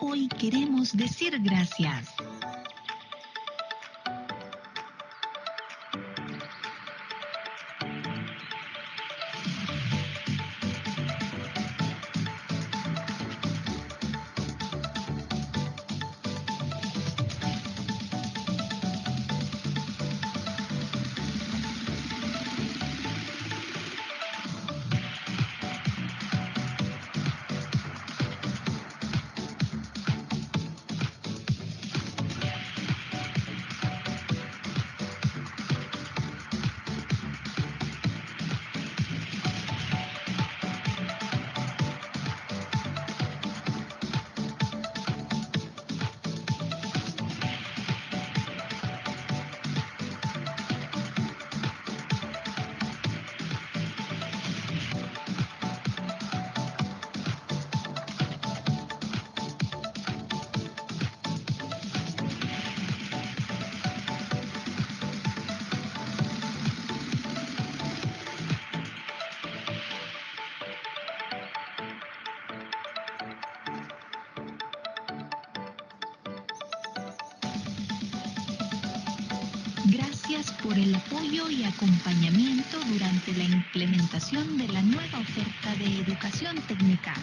Hoy queremos decir gracias. Gracias por el apoyo y acompañamiento durante la implementación de la nueva oferta de educación técnica.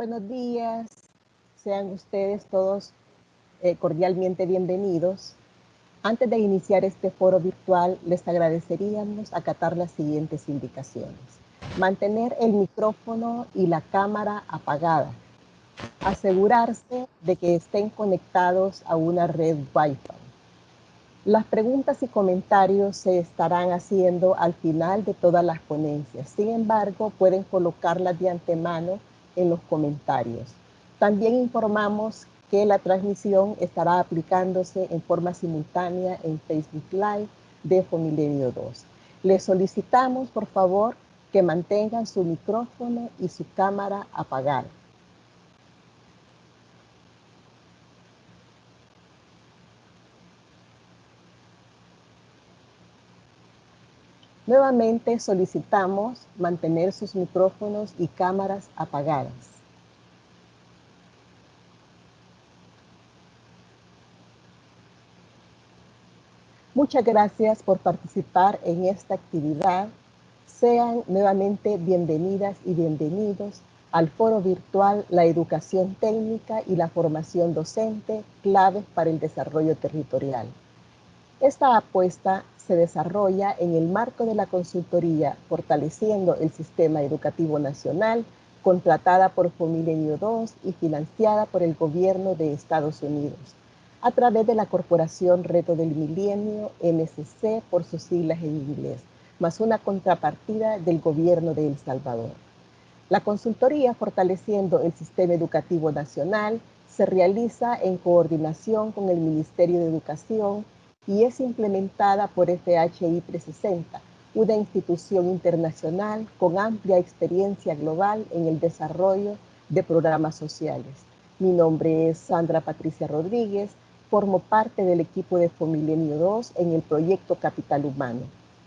buenos días. Sean ustedes todos cordialmente bienvenidos. Antes de iniciar este foro virtual, les agradeceríamos acatar las siguientes indicaciones. Mantener el micrófono y la cámara apagada. Asegurarse de que estén conectados a una red Wi-Fi. Las preguntas y comentarios se estarán haciendo al final de todas las ponencias. Sin embargo, pueden colocarlas de antemano en los comentarios. También informamos que la transmisión estará aplicándose en forma simultánea en Facebook Live de Fomilenio 2. Les solicitamos, por favor, que mantengan su micrófono y su cámara apagada. Nuevamente solicitamos mantener sus micrófonos y cámaras apagadas. Muchas gracias por participar en esta actividad. Sean nuevamente bienvenidas y bienvenidos al foro virtual La Educación Técnica y la Formación Docente, claves para el desarrollo territorial. Esta apuesta se desarrolla en el marco de la consultoría Fortaleciendo el Sistema Educativo Nacional, contratada por Fomilenio 2 y financiada por el gobierno de Estados Unidos, a través de la Corporación Reto del Milenio, MSC por sus siglas en inglés, más una contrapartida del gobierno de El Salvador. La consultoría Fortaleciendo el Sistema Educativo Nacional se realiza en coordinación con el Ministerio de Educación y es implementada por FHI 360, una institución internacional con amplia experiencia global en el desarrollo de programas sociales. Mi nombre es Sandra Patricia Rodríguez, formo parte del equipo de Fomilenio 2 en el proyecto Capital Humano.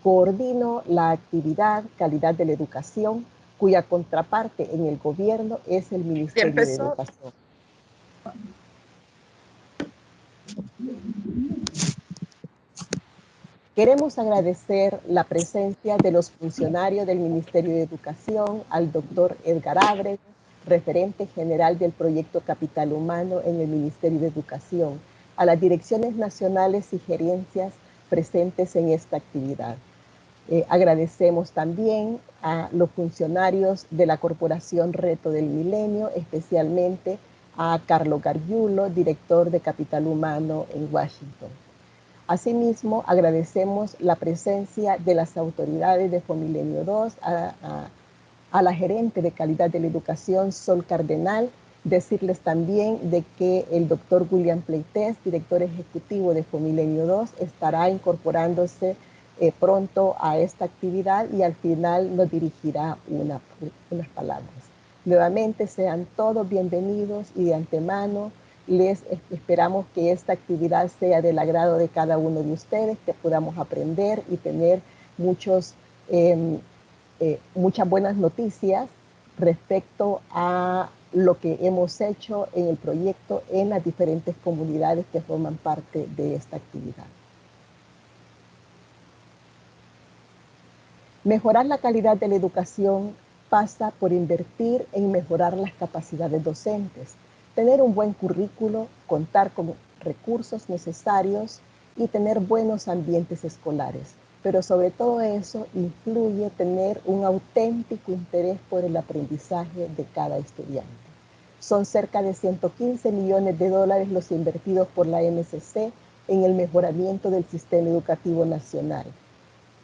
Coordino la actividad Calidad de la Educación, cuya contraparte en el gobierno es el Ministerio de Educación. Queremos agradecer la presencia de los funcionarios del Ministerio de Educación, al doctor Edgar Ábrego, referente general del proyecto Capital Humano en el Ministerio de Educación, a las direcciones nacionales y gerencias presentes en esta actividad. Agradecemos también a los funcionarios de la Corporación Reto del Milenio, especialmente a Carlos Gargiulo, director de Capital Humano en Washington. Asimismo, agradecemos la presencia de las autoridades de Fomilenio 2, a la gerente de calidad de la educación, Sol Cardenal, decirles también de que el doctor William Pleites, director ejecutivo de Fomilenio 2, estará incorporándose pronto a esta actividad y al final nos dirigirá unas palabras. Nuevamente sean todos bienvenidos y de antemano les esperamos que esta actividad sea del agrado de cada uno de ustedes, que podamos aprender y tener muchas buenas noticias respecto a lo que hemos hecho en el proyecto en las diferentes comunidades que forman parte de esta actividad. Mejorar la calidad de la educación pasa por invertir en mejorar las capacidades docentes, tener un buen currículo, contar con recursos necesarios y tener buenos ambientes escolares. Pero sobre todo eso influye tener un auténtico interés por el aprendizaje de cada estudiante. Son cerca de 115 millones de dólares los invertidos por la MSC en el mejoramiento del sistema educativo nacional.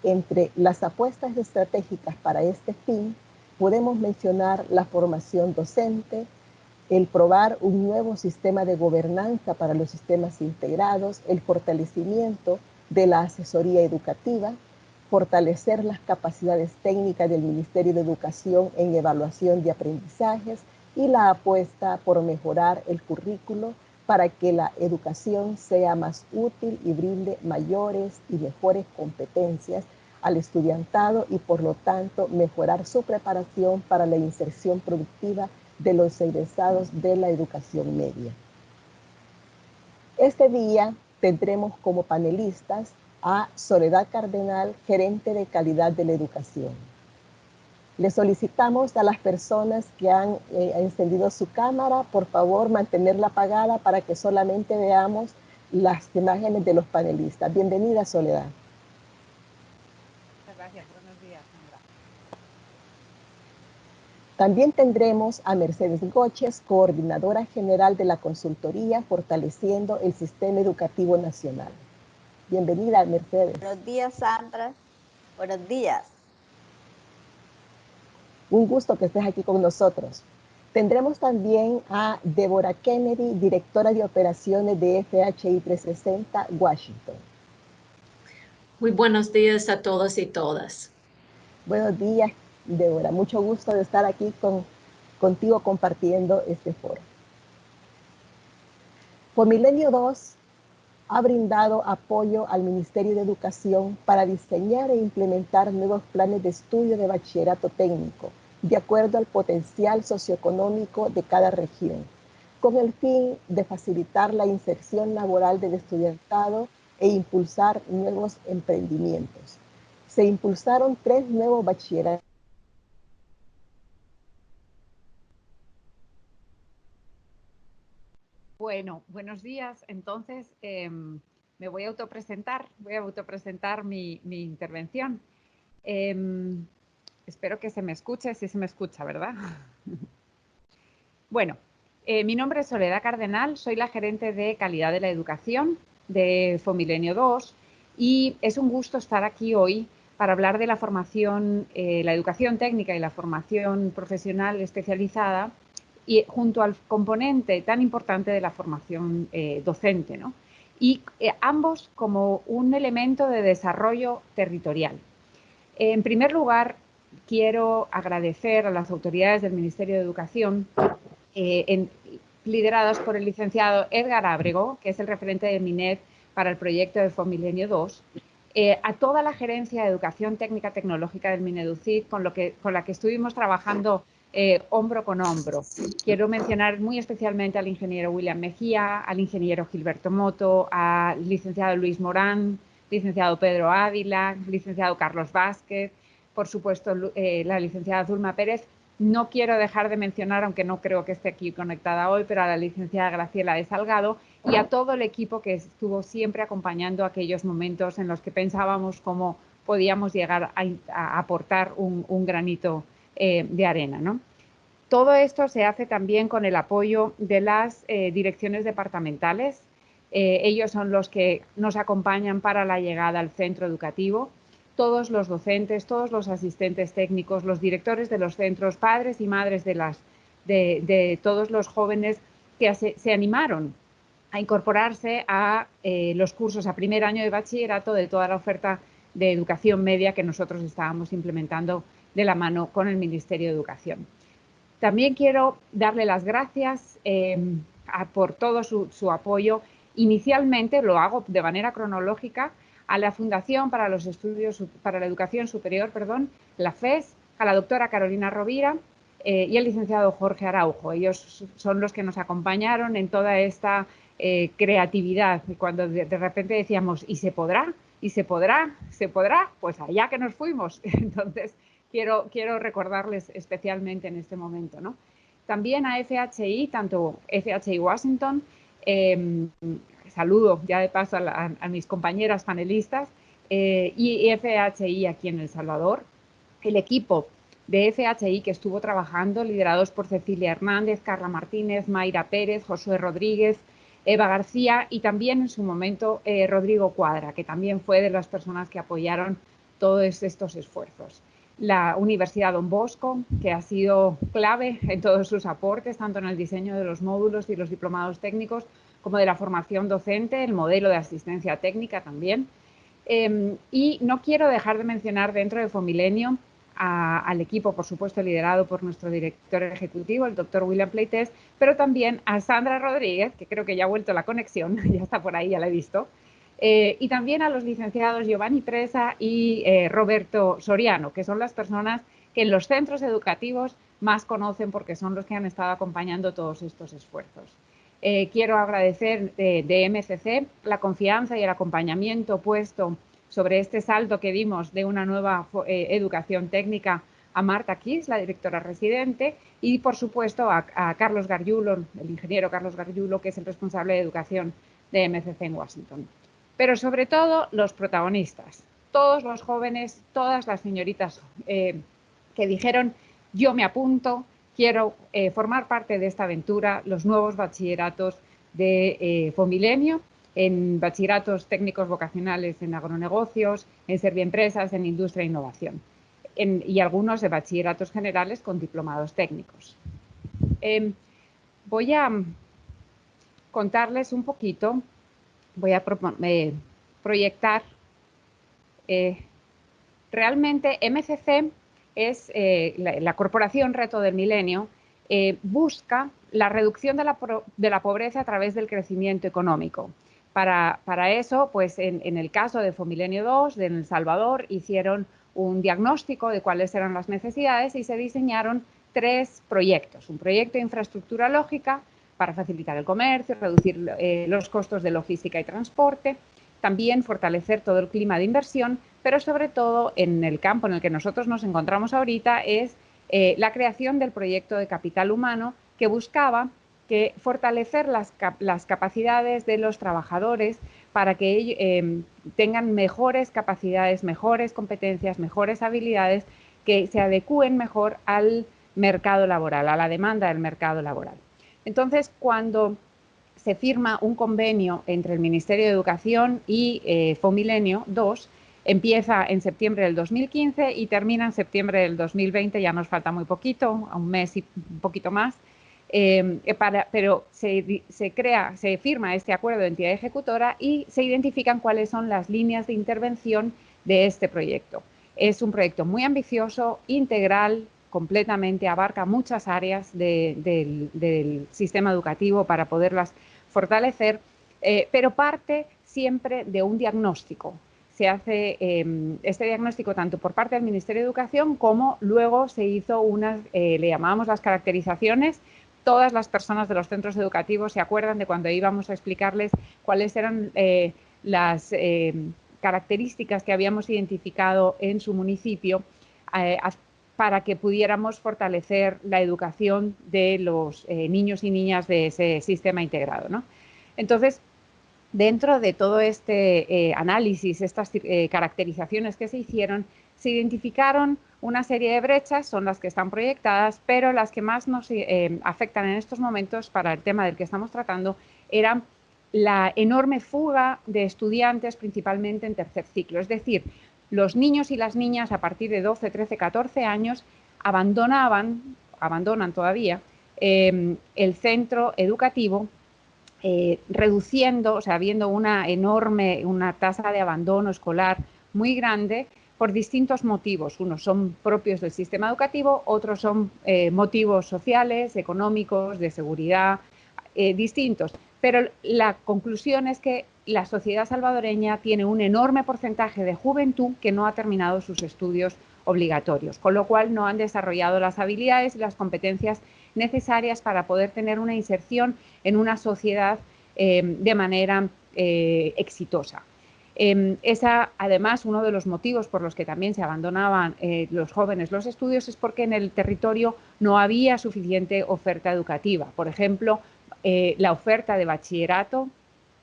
Entre las apuestas estratégicas para este fin, podemos mencionar la formación docente, el probar un nuevo sistema de gobernanza para los sistemas integrados, el fortalecimiento de la asesoría educativa, fortalecer las capacidades técnicas del Ministerio de Educación en evaluación de aprendizajes y la apuesta por mejorar el currículo para que la educación sea más útil y brinde mayores y mejores competencias al estudiantado y por lo tanto mejorar su preparación para la inserción productiva de los egresados de la educación media. Este día tendremos como panelistas a Soledad Cardenal, gerente de calidad de la educación. Le solicitamos a las personas que han encendido su cámara, por favor, mantenerla apagada para que solamente veamos las imágenes de los panelistas. Bienvenida, Soledad. Muchas gracias. Buenos días, Sandra. También tendremos a Mercedes Goches, coordinadora general de la consultoría Fortaleciendo el Sistema Educativo Nacional. Bienvenida, Mercedes. Buenos días, Sandra. Buenos días. Un gusto que estés aquí con nosotros. Tendremos también a Débora Kennedy, directora de operaciones de FHI 360 Washington. Muy buenos días a todos y todas. Buenos días, Débora. Mucho gusto de estar aquí contigo compartiendo este foro. Fomilenio 2 ha brindado apoyo al Ministerio de Educación para diseñar e implementar nuevos planes de estudio de bachillerato técnico, de acuerdo al potencial socioeconómico de cada región, con el fin de facilitar la inserción laboral del estudiantado e impulsar nuevos emprendimientos. Se impulsaron 3 nuevos bachilleratos. Bueno, buenos días. Entonces, me voy a autopresentar mi intervención. Espero que se me escuche, si se me escucha, ¿verdad? Bueno, mi nombre es Soledad Cardenal, soy la gerente de calidad de la educación de Fomilenio 2 y es un gusto estar aquí hoy para hablar de la formación, la educación técnica y la formación profesional especializada y junto al componente tan importante de la formación docente, ¿no? Y ambos como un elemento de desarrollo territorial. En primer lugar, quiero agradecer a las autoridades del Ministerio de Educación, lideradas por el licenciado Edgar Ábrego, que es el referente de MINED para el proyecto de Fomilenio 2, a toda la gerencia de Educación Técnica Tecnológica del Mineducid, con la que estuvimos trabajando hombro con hombro. Quiero mencionar muy especialmente al ingeniero William Mejía, al ingeniero Gilberto Moto, al licenciado Luis Morán, licenciado Pedro Ávila, licenciado Carlos Vázquez, por supuesto la licenciada Zulma Pérez. No quiero dejar de mencionar, aunque no creo que esté aquí conectada hoy, pero a la licenciada Graciela de Salgado y a todo el equipo que estuvo siempre acompañando aquellos momentos en los que pensábamos cómo podíamos llegar a aportar un granito de arena, ¿no? Todo esto se hace también con el apoyo de las direcciones departamentales. Ellos son los que nos acompañan para la llegada al centro educativo. Todos los docentes, todos los asistentes técnicos, los directores de los centros, padres y madres de todos los jóvenes que se animaron a incorporarse a los cursos a primer año de bachillerato de toda la oferta de educación media que nosotros estábamos implementando de la mano con el Ministerio de Educación. También quiero darle las gracias por todo su apoyo. Inicialmente lo hago de manera cronológica a la Fundación para los Estudios para la Educación Superior, la FES, a la doctora Carolina Rovira y al licenciado Jorge Araujo. Ellos son los que nos acompañaron en toda esta creatividad. Y cuando de repente decíamos, ¿y se podrá? ¿Y se podrá? ¿Se podrá? Pues allá que nos fuimos. Entonces, quiero recordarles especialmente en este momento, ¿no? También a FHI, tanto FHI Washington, saludo ya de paso a mis compañeras panelistas, y FHI aquí en El Salvador, el equipo de FHI que estuvo trabajando, liderados por Cecilia Hernández, Carla Martínez, Mayra Pérez, Josué Rodríguez, Eva García y también en su momento Rodrigo Cuadra, que también fue de las personas que apoyaron todos estos esfuerzos. La Universidad Don Bosco, que ha sido clave en todos sus aportes, tanto en el diseño de los módulos y los diplomados técnicos, como de la formación docente, el modelo de asistencia técnica también. Y no quiero dejar de mencionar dentro de Fomilenio al equipo, por supuesto, liderado por nuestro director ejecutivo, el doctor William Pleites, pero también a Sandra Rodríguez, que creo que ya ha vuelto la conexión, ya está por ahí, ya la he visto, y también a los licenciados Giovanni Presa y Roberto Soriano, que son las personas que en los centros educativos más conocen porque son los que han estado acompañando todos estos esfuerzos. Quiero agradecer de MCC la confianza y el acompañamiento puesto sobre este salto que dimos de una nueva educación técnica a Marta Kiss, la directora residente, y por supuesto a Carlos Gargiulo, el ingeniero Carlos Gargiulo, que es el responsable de educación de MCC en Washington. Pero sobre todo los protagonistas, todos los jóvenes, todas las señoritas que dijeron yo me apunto, quiero formar parte de esta aventura, los nuevos bachilleratos de Fomilenio, en bachilleratos técnicos vocacionales en agronegocios, en Serviempresas, en industria e innovación, y algunos de bachilleratos generales con diplomados técnicos. Voy a contarles un poquito, voy a proyectar. Realmente MCC es la Corporación Reto del Milenio, busca la reducción de la pobreza a través del crecimiento económico. Para eso, pues en el caso de Fomilenio 2 de El Salvador, hicieron un diagnóstico de cuáles eran las necesidades y se diseñaron 3 proyectos. Un proyecto de infraestructura lógica para facilitar el comercio, reducir los costos de logística y transporte, también fortalecer todo el clima de inversión, pero sobre todo en el campo en el que nosotros nos encontramos ahorita es la creación del proyecto de capital humano que buscaba fortalecer las capacidades de los trabajadores para que ellos tengan mejores capacidades, mejores competencias, mejores habilidades que se adecúen mejor al mercado laboral, a la demanda del mercado laboral. Entonces, cuando se firma un convenio entre el Ministerio de Educación y Fomilenio 2, empieza en septiembre del 2015 y termina en septiembre del 2020, ya nos falta muy poquito, un mes y un poquito más, pero se firma este acuerdo de entidad ejecutora y se identifican cuáles son las líneas de intervención de este proyecto. Es un proyecto muy ambicioso, integral, completamente abarca muchas áreas del sistema educativo para poderlas fortalecer, pero parte siempre de un diagnóstico. Se hace este diagnóstico tanto por parte del Ministerio de Educación como luego se hizo le llamábamos las caracterizaciones. Todas las personas de los centros educativos se acuerdan de cuando íbamos a explicarles cuáles eran las características que habíamos identificado en su municipio para que pudiéramos fortalecer la educación de los niños y niñas de ese sistema integrado, ¿no? Entonces, dentro de todo este análisis, estas caracterizaciones que se hicieron, se identificaron una serie de brechas, son las que están proyectadas, pero las que más nos afectan en estos momentos para el tema del que estamos tratando eran la enorme fuga de estudiantes, principalmente en tercer ciclo. Es decir, los niños y las niñas a partir de 12, 13, 14 años abandonan todavía el centro educativo, reduciendo, o sea, habiendo una tasa de abandono escolar muy grande por distintos motivos. Unos son propios del sistema educativo, otros son motivos sociales, económicos, de seguridad, distintos. Pero la conclusión es que la sociedad salvadoreña tiene un enorme porcentaje de juventud que no ha terminado sus estudios obligatorios, con lo cual no han desarrollado las habilidades y las competencias necesarias para poder tener una inserción en una sociedad de manera exitosa. Además, uno de los motivos por los que también se abandonaban los jóvenes los estudios es porque en el territorio no había suficiente oferta educativa. Por ejemplo, la oferta de bachillerato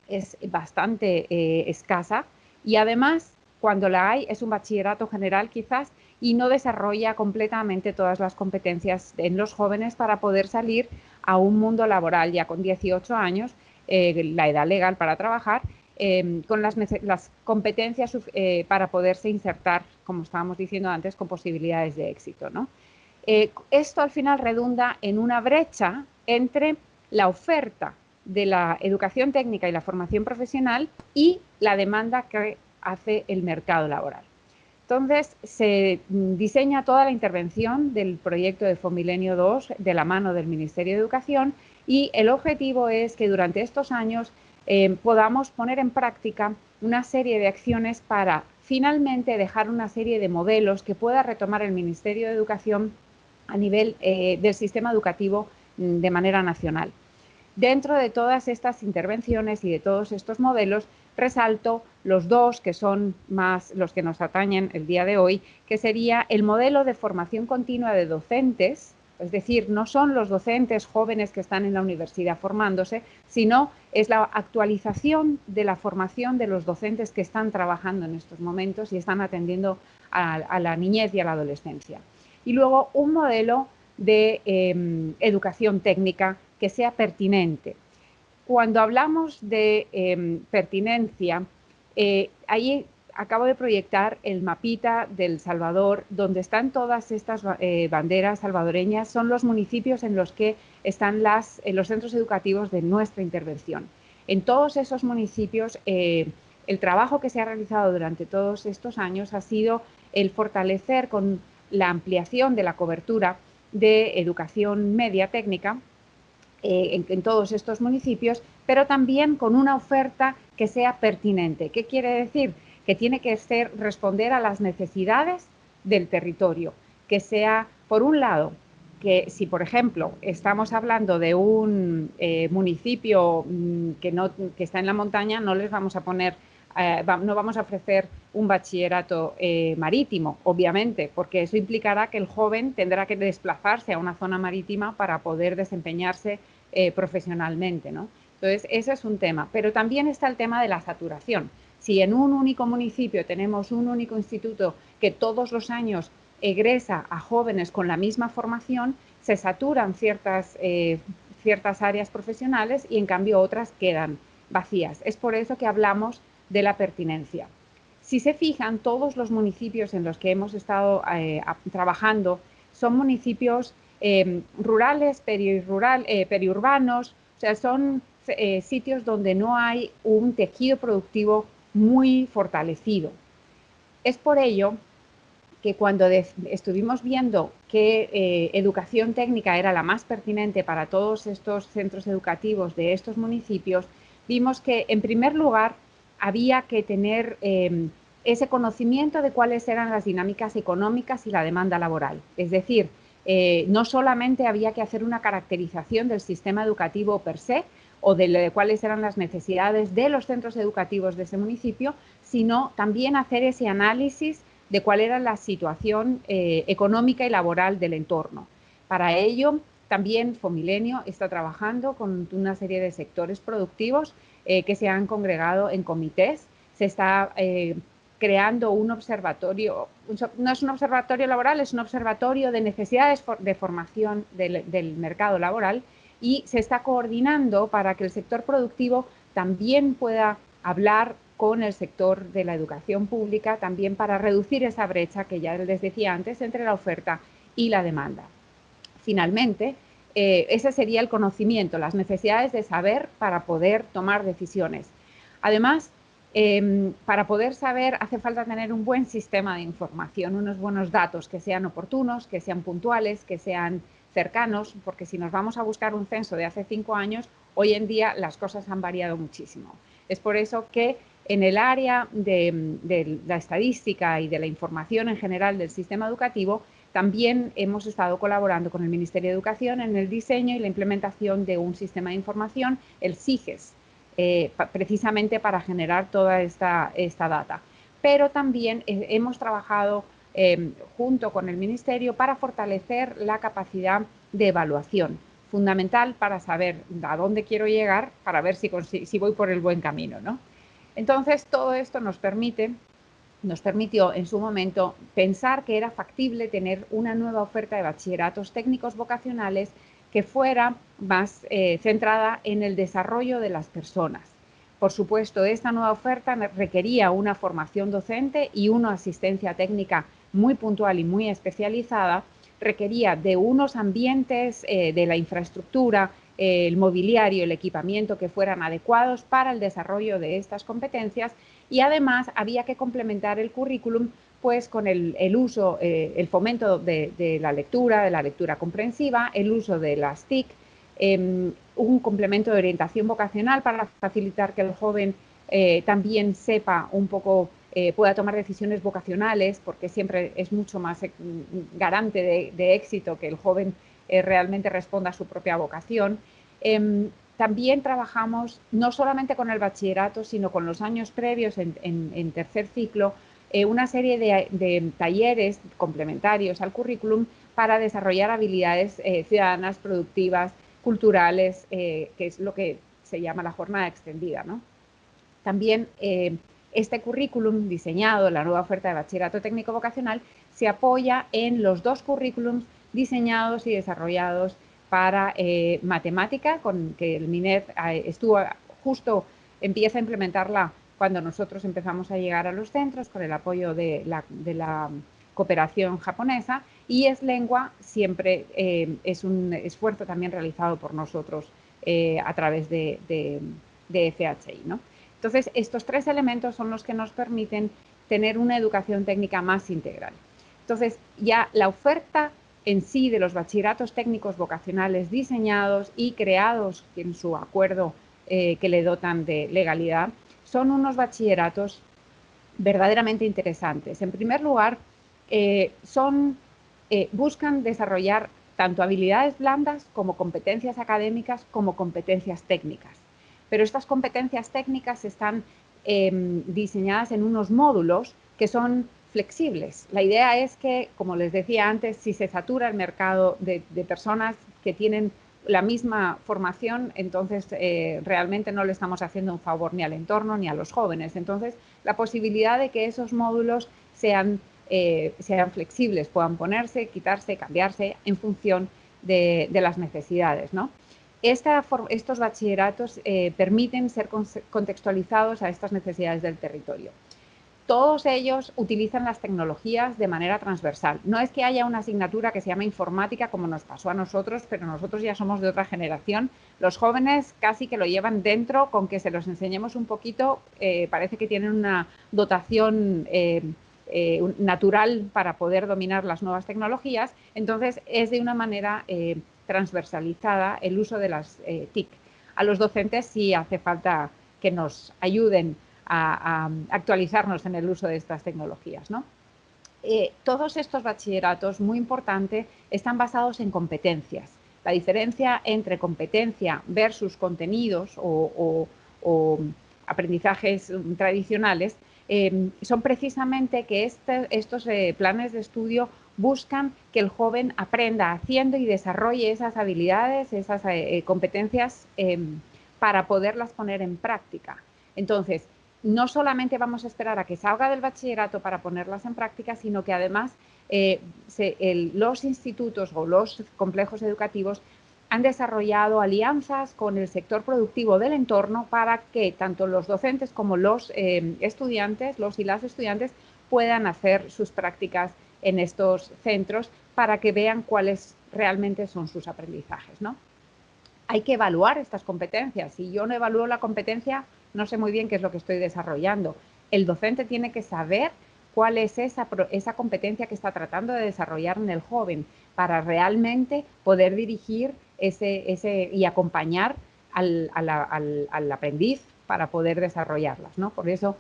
es bastante escasa y además, cuando la hay, es un bachillerato general quizás y no desarrolla completamente todas las competencias en los jóvenes para poder salir a un mundo laboral ya con 18 años, la edad legal para trabajar, con las competencias para poderse insertar, como estábamos diciendo antes, con posibilidades de éxito, ¿no? Esto al final redunda en una brecha entre la oferta de la educación técnica y la formación profesional y la demanda que hace el mercado laboral. Entonces, se diseña toda la intervención del proyecto de Fomilenio 2 de la mano del Ministerio de Educación y el objetivo es que durante estos años podamos poner en práctica una serie de acciones para finalmente dejar una serie de modelos que pueda retomar el Ministerio de Educación a nivel del sistema educativo de manera nacional. Dentro de todas estas intervenciones y de todos estos modelos, resalto los dos que son más los que nos atañen el día de hoy, que sería el modelo de formación continua de docentes, es decir, no son los docentes jóvenes que están en la universidad formándose, sino es la actualización de la formación de los docentes que están trabajando en estos momentos y están atendiendo a la niñez y a la adolescencia. Y luego un modelo de educación técnica que sea pertinente. Cuando hablamos de pertinencia, ahí acabo de proyectar el mapita del Salvador, donde están todas estas banderas salvadoreñas, son los municipios en los que están los centros educativos de nuestra intervención. En todos esos municipios, el trabajo que se ha realizado durante todos estos años ha sido el fortalecer con la ampliación de la cobertura de educación media técnica en todos estos municipios, pero también con una oferta que sea pertinente. ¿Qué quiere decir? Que tiene que responder a las necesidades del territorio, que sea, por un lado, que si, por ejemplo, estamos hablando de un municipio que está en la montaña, no les vamos a poner, no vamos a ofrecer un bachillerato marítimo, obviamente, porque eso implicará que el joven tendrá que desplazarse a una zona marítima para poder desempeñarse profesionalmente, ¿no? Entonces, ese es un tema. Pero también está el tema de la saturación. Si en un único municipio tenemos un único instituto que todos los años egresa a jóvenes con la misma formación, se saturan ciertas áreas profesionales y en cambio otras quedan vacías. Es por eso que hablamos de la pertinencia. Si se fijan, todos los municipios en los que hemos estado trabajando son municipios rurales, periurbanos, o sea, son sitios donde no hay un tejido productivo muy fortalecido. Es por ello que cuando estuvimos viendo qué educación técnica era la más pertinente para todos estos centros educativos de estos municipios, vimos que, en primer lugar, había que tener ese conocimiento de cuáles eran las dinámicas económicas y la demanda laboral. Es decir, no solamente había que hacer una caracterización del sistema educativo per se o de cuáles eran las necesidades de los centros educativos de ese municipio, sino también hacer ese análisis de cuál era la situación económica y laboral del entorno. Para ello, también Fomilenio está trabajando con una serie de sectores productivos que se han congregado en comités. Se está creando un observatorio, no es un observatorio laboral, es un observatorio de necesidades de formación del mercado laboral, y se está coordinando para que el sector productivo también pueda hablar con el sector de la educación pública, también para reducir esa brecha que ya les decía antes entre la oferta y la demanda. Finalmente, ese sería el conocimiento, las necesidades de saber para poder tomar decisiones. Además, para poder saber hace falta tener un buen sistema de información, unos buenos datos que sean oportunos, que sean puntuales, que sean cercanos, porque si nos vamos a buscar un censo de hace 5 años, hoy en día las cosas han variado muchísimo. Es por eso que en el área de la estadística y de la información en general del sistema educativo, también hemos estado colaborando con el Ministerio de Educación en el diseño y la implementación de un sistema de información, el SIGES, precisamente para generar toda esta data. Pero también hemos trabajado junto con el Ministerio para fortalecer la capacidad de evaluación, fundamental para saber a dónde quiero llegar, para ver si voy por el buen camino, ¿no? Entonces, todo esto nos permitió en su momento pensar que era factible tener una nueva oferta de bachilleratos técnicos vocacionales que fuera más centrada en el desarrollo de las personas. Por supuesto, esta nueva oferta requería una formación docente y una asistencia técnica muy puntual y muy especializada, requería de unos ambientes de la infraestructura, el mobiliario, el equipamiento que fueran adecuados para el desarrollo de estas competencias, y además había que complementar el currículum pues con el uso, el fomento de la lectura comprensiva, el uso de las TIC, un complemento de orientación vocacional para facilitar que el joven también sepa un poco, pueda tomar decisiones vocacionales, porque siempre es mucho más garante de éxito que el joven realmente responda a su propia vocación. También trabajamos no solamente con el bachillerato, sino con los años previos en tercer ciclo, una serie de talleres complementarios al currículum para desarrollar habilidades ciudadanas, productivas, culturales, que es lo que se llama la jornada extendida, ¿no? También este currículum diseñado, la nueva oferta de bachillerato técnico vocacional, se apoya en los 2 currículums diseñados y desarrollados para matemática, con que el MINED empieza a implementarla cuando nosotros empezamos a llegar a los centros con el apoyo de la cooperación japonesa, y es lengua, siempre es un esfuerzo también realizado por nosotros a través de FHI, ¿no? Entonces, estos 3 elementos son los que nos permiten tener una educación técnica más integral. Entonces, ya la oferta en sí de los bachilleratos técnicos vocacionales diseñados y creados en su acuerdo que le dotan de legalidad, son unos bachilleratos verdaderamente interesantes. En primer lugar, buscan desarrollar tanto habilidades blandas como competencias académicas como competencias técnicas. Pero estas competencias técnicas están diseñadas en unos módulos que son flexibles. La idea es que, como les decía antes, si se satura el mercado de personas que tienen la misma formación, entonces realmente no le estamos haciendo un favor ni al entorno ni a los jóvenes. Entonces, la posibilidad de que esos módulos sean flexibles, puedan ponerse, quitarse, cambiarse en función de las necesidades, ¿no? Estos bachilleratos permiten ser contextualizados a estas necesidades del territorio. Todos ellos utilizan las tecnologías de manera transversal. No es que haya una asignatura que se llama informática como nos pasó a nosotros, pero nosotros ya somos de otra generación. Los jóvenes casi que lo llevan dentro, con que se los enseñemos un poquito, parece que tienen una dotación natural para poder dominar las nuevas tecnologías. Entonces, es de una manera transversalizada el uso de las TIC. A los docentes sí hace falta que nos ayuden a actualizarnos en el uso de estas tecnologías, ¿no? Todos estos bachilleratos, muy importante, están basados en competencias. La diferencia entre competencia versus contenidos o aprendizajes tradicionales son precisamente que estos planes de estudio buscan que el joven aprenda haciendo y desarrolle esas habilidades, esas competencias para poderlas poner en práctica. Entonces, no solamente vamos a esperar a que salga del bachillerato para ponerlas en práctica, sino que además los institutos o los complejos educativos han desarrollado alianzas con el sector productivo del entorno para que tanto los docentes como los estudiantes, los y las estudiantes, puedan hacer sus prácticas en estos centros para que vean cuáles realmente son sus aprendizajes, ¿no? Hay que evaluar estas competencias. Si yo no evalúo la competencia, no sé muy bien qué es lo que estoy desarrollando. El docente tiene que saber cuál es esa competencia que está tratando de desarrollar en el joven para realmente poder dirigir y acompañar al aprendiz para poder desarrollarlas, ¿no? Por eso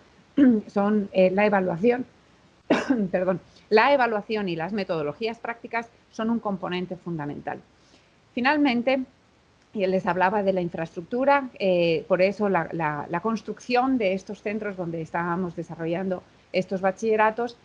son la evaluación, perdón, la evaluación y las metodologías prácticas son un componente fundamental. Finalmente, y les hablaba de la infraestructura, por eso la construcción de estos centros donde estábamos desarrollando estos bachilleratos,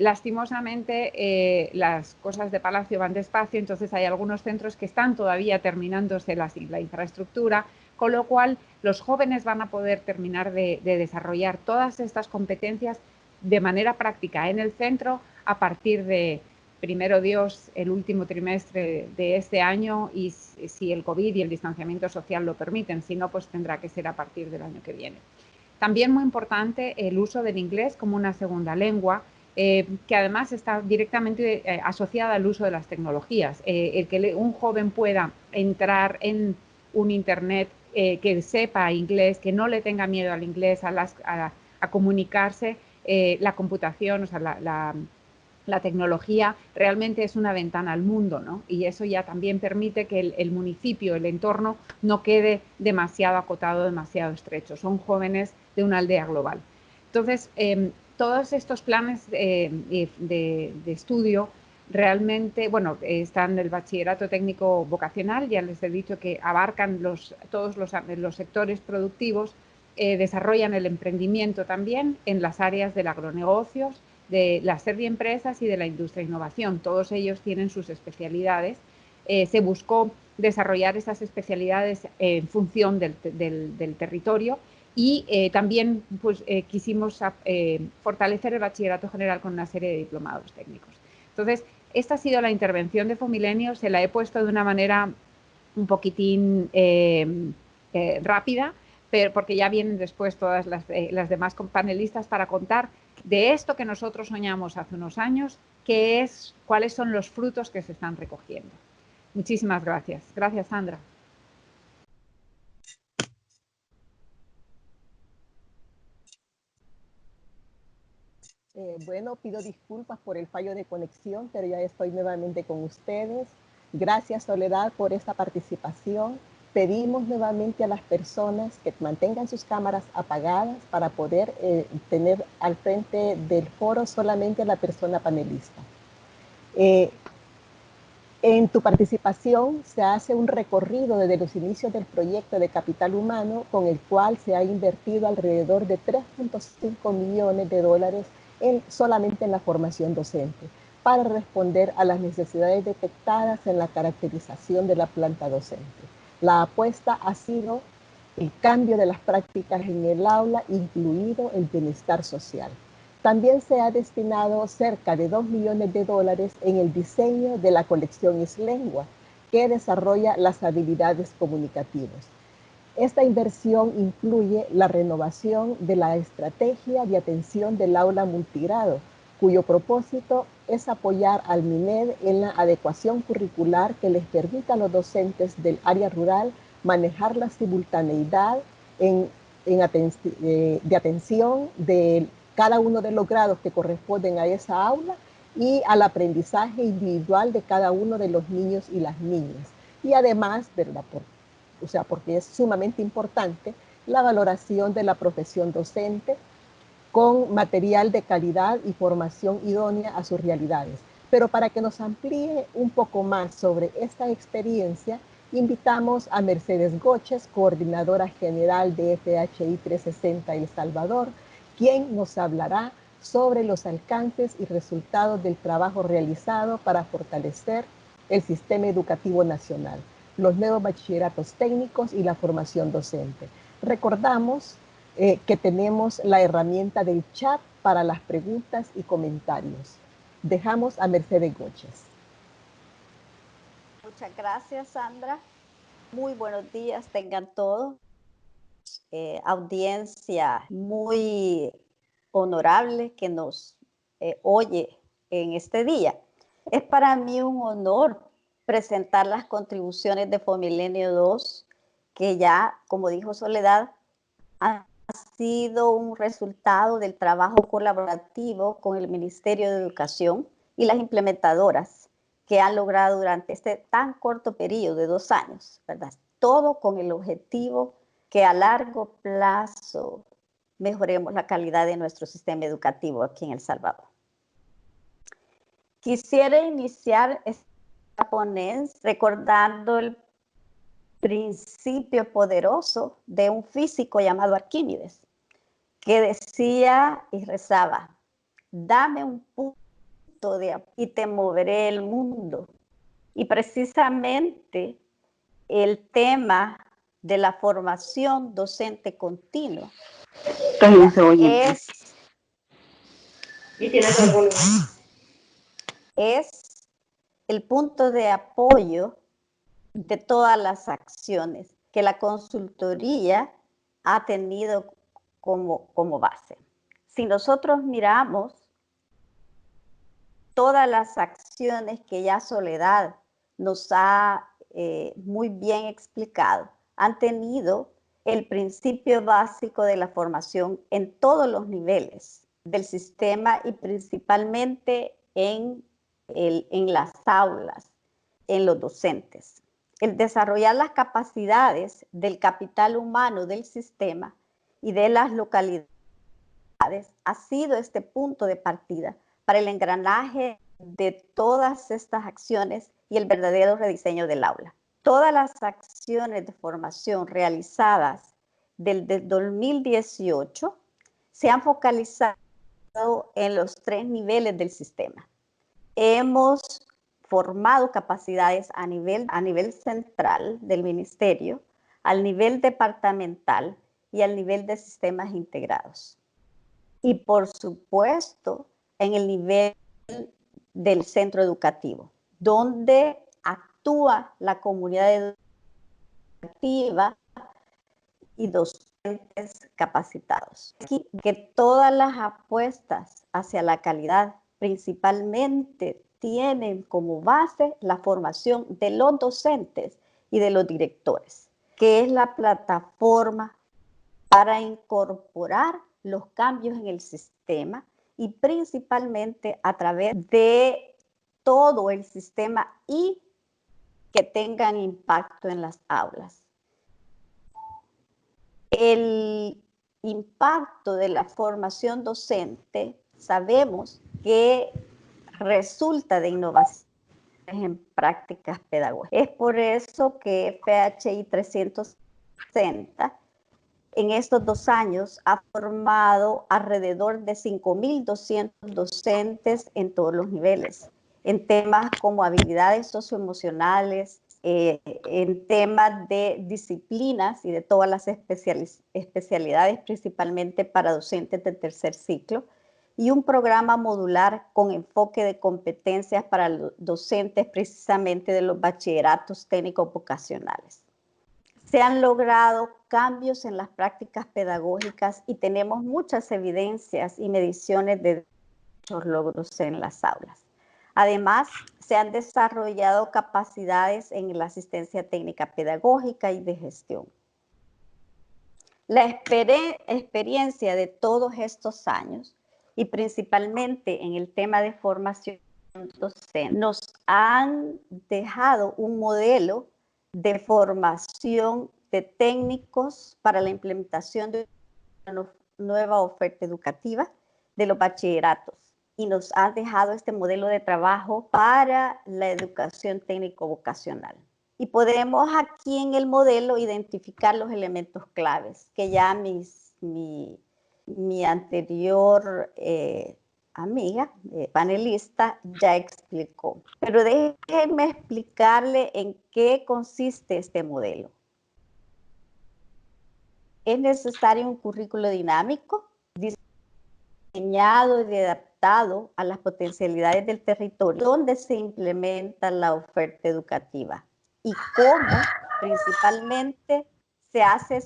lastimosamente las cosas de Palacio van despacio, entonces hay algunos centros que están todavía terminándose la infraestructura, con lo cual los jóvenes van a poder terminar de desarrollar todas estas competencias de manera práctica en el centro a partir de, primero Dios, el último trimestre de este año, y si el COVID y el distanciamiento social lo permiten, si no, pues tendrá que ser a partir del año que viene. También muy importante el uso del inglés como una segunda lengua, que además está directamente asociada al uso de las tecnologías. El que un joven pueda entrar en un internet, que sepa inglés, que no le tenga miedo al inglés, a comunicarse, la computación, o sea, la tecnología realmente es una ventana al mundo, ¿no? Y eso ya también permite que el municipio, el entorno, no quede demasiado acotado, demasiado estrecho. Son jóvenes de una aldea global. Entonces, todos estos planes de estudio realmente, bueno, están el bachillerato técnico vocacional, ya les he dicho que abarcan todos los sectores productivos, desarrollan el emprendimiento también en las áreas del agronegocios, de las serviempresas y de la industria e innovación. Todos ellos tienen sus especialidades. Se buscó desarrollar esas especialidades en función del territorio y también pues, quisimos fortalecer el bachillerato general con una serie de diplomados técnicos. Entonces, esta ha sido la intervención de Fomilenio, se la he puesto de una manera un poquitín rápida, pero porque ya vienen después todas las demás panelistas para contar de esto que nosotros soñamos hace unos años, cuáles son los frutos que se están recogiendo. Muchísimas gracias. Gracias, Sandra. Bueno, pido disculpas por el fallo de conexión, pero ya estoy nuevamente con ustedes. Gracias, Soledad, por esta participación. Pedimos nuevamente a las personas que mantengan sus cámaras apagadas para poder tener al frente del foro solamente a la persona panelista. En tu participación se hace un recorrido desde los inicios del proyecto de capital humano, con el cual se ha invertido alrededor de 3.5 millones de dólares solamente en la formación docente, para responder a las necesidades detectadas en la caracterización de la planta docente. La apuesta ha sido el cambio de las prácticas en el aula, incluido el bienestar social. También se ha destinado cerca de 2 millones de dólares en el diseño de la colección Islengua, que desarrolla las habilidades comunicativas. Esta inversión incluye la renovación de la estrategia de atención del aula multigrado, cuyo propósito es apoyar al MINED en la adecuación curricular que les permita a los docentes del área rural manejar la simultaneidad de atención de cada uno de los grados que corresponden a esa aula y al aprendizaje individual de cada uno de los niños y las niñas. Y además, ¿verdad? Porque es sumamente importante la valoración de la profesión docente con material de calidad y formación idónea a sus realidades. Pero para que nos amplíe un poco más sobre esta experiencia, invitamos a Mercedes Goches, coordinadora general de FHI 360 El Salvador, quien nos hablará sobre los alcances y resultados del trabajo realizado para fortalecer el sistema educativo nacional, los nuevos bachilleratos técnicos y la formación docente. Recordamos que tenemos la herramienta del chat para las preguntas y comentarios. Dejamos a Mercedes Goches. Muchas gracias, Sandra. Muy buenos días tengan todos. Audiencia muy honorable que nos oye en este día. Es para mí un honor presentar las contribuciones de Fomilenio 2, que ya, como dijo Soledad, ha sido un resultado del trabajo colaborativo con el Ministerio de Educación y las implementadoras que han logrado durante este tan corto periodo de 2 años, ¿verdad? Todo con el objetivo que a largo plazo mejoremos la calidad de nuestro sistema educativo aquí en El Salvador. Quisiera iniciar esta ponencia recordando el principio poderoso de un físico llamado Arquímedes, que decía y rezaba: dame un punto y te moveré el mundo. Y precisamente el tema de la formación docente continua es el punto de apoyo de todas las acciones que la consultoría ha tenido como base. Si nosotros miramos todas las acciones que ya Soledad nos ha muy bien explicado, han tenido el principio básico de la formación en todos los niveles del sistema y principalmente en las aulas, en los docentes. El desarrollar las capacidades del capital humano del sistema y de las localidades ha sido este punto de partida para el engranaje de todas estas acciones y el verdadero rediseño del aula. Todas las acciones de formación realizadas desde 2018 se han focalizado en los 3 niveles del sistema. Hemos formado capacidades a nivel central del ministerio, al nivel departamental y al nivel de sistemas integrados. Y por supuesto, en el nivel del centro educativo, donde actúa la comunidad educativa y docentes capacitados. Aquí, que todas las apuestas hacia la calidad principalmente tienen como base la formación de los docentes y de los directores, que es la plataforma para incorporar los cambios en el sistema y principalmente a través de todo el sistema y que tengan impacto en las aulas. El impacto de la formación docente sabemos que resulta de innovación en prácticas pedagógicas. Es por eso que FHI 360 en estos 2 años ha formado alrededor de 5.200 docentes en todos los niveles, en temas como habilidades socioemocionales, en temas de disciplinas y de todas las especialidades, principalmente para docentes de tercer ciclo, y un programa modular con enfoque de competencias para los docentes precisamente de los bachilleratos técnicos vocacionales. Se han logrado cambios en las prácticas pedagógicas y tenemos muchas evidencias y mediciones de estos logros en las aulas. Además, se han desarrollado capacidades en la asistencia técnica pedagógica y de gestión. La experiencia de todos estos años y principalmente en el tema de formación docente nos han dejado un modelo de formación de técnicos para la implementación de una nueva oferta educativa de los bachilleratos y nos han dejado este modelo de trabajo para la educación técnico-vocacional. Y podemos aquí en el modelo identificar los elementos claves que ya mi anterior amiga, panelista, ya explicó. Pero déjenme explicarle en qué consiste este modelo. Es necesario un currículo dinámico, diseñado y adaptado a las potencialidades del territorio, donde se implementa la oferta educativa y cómo principalmente se hace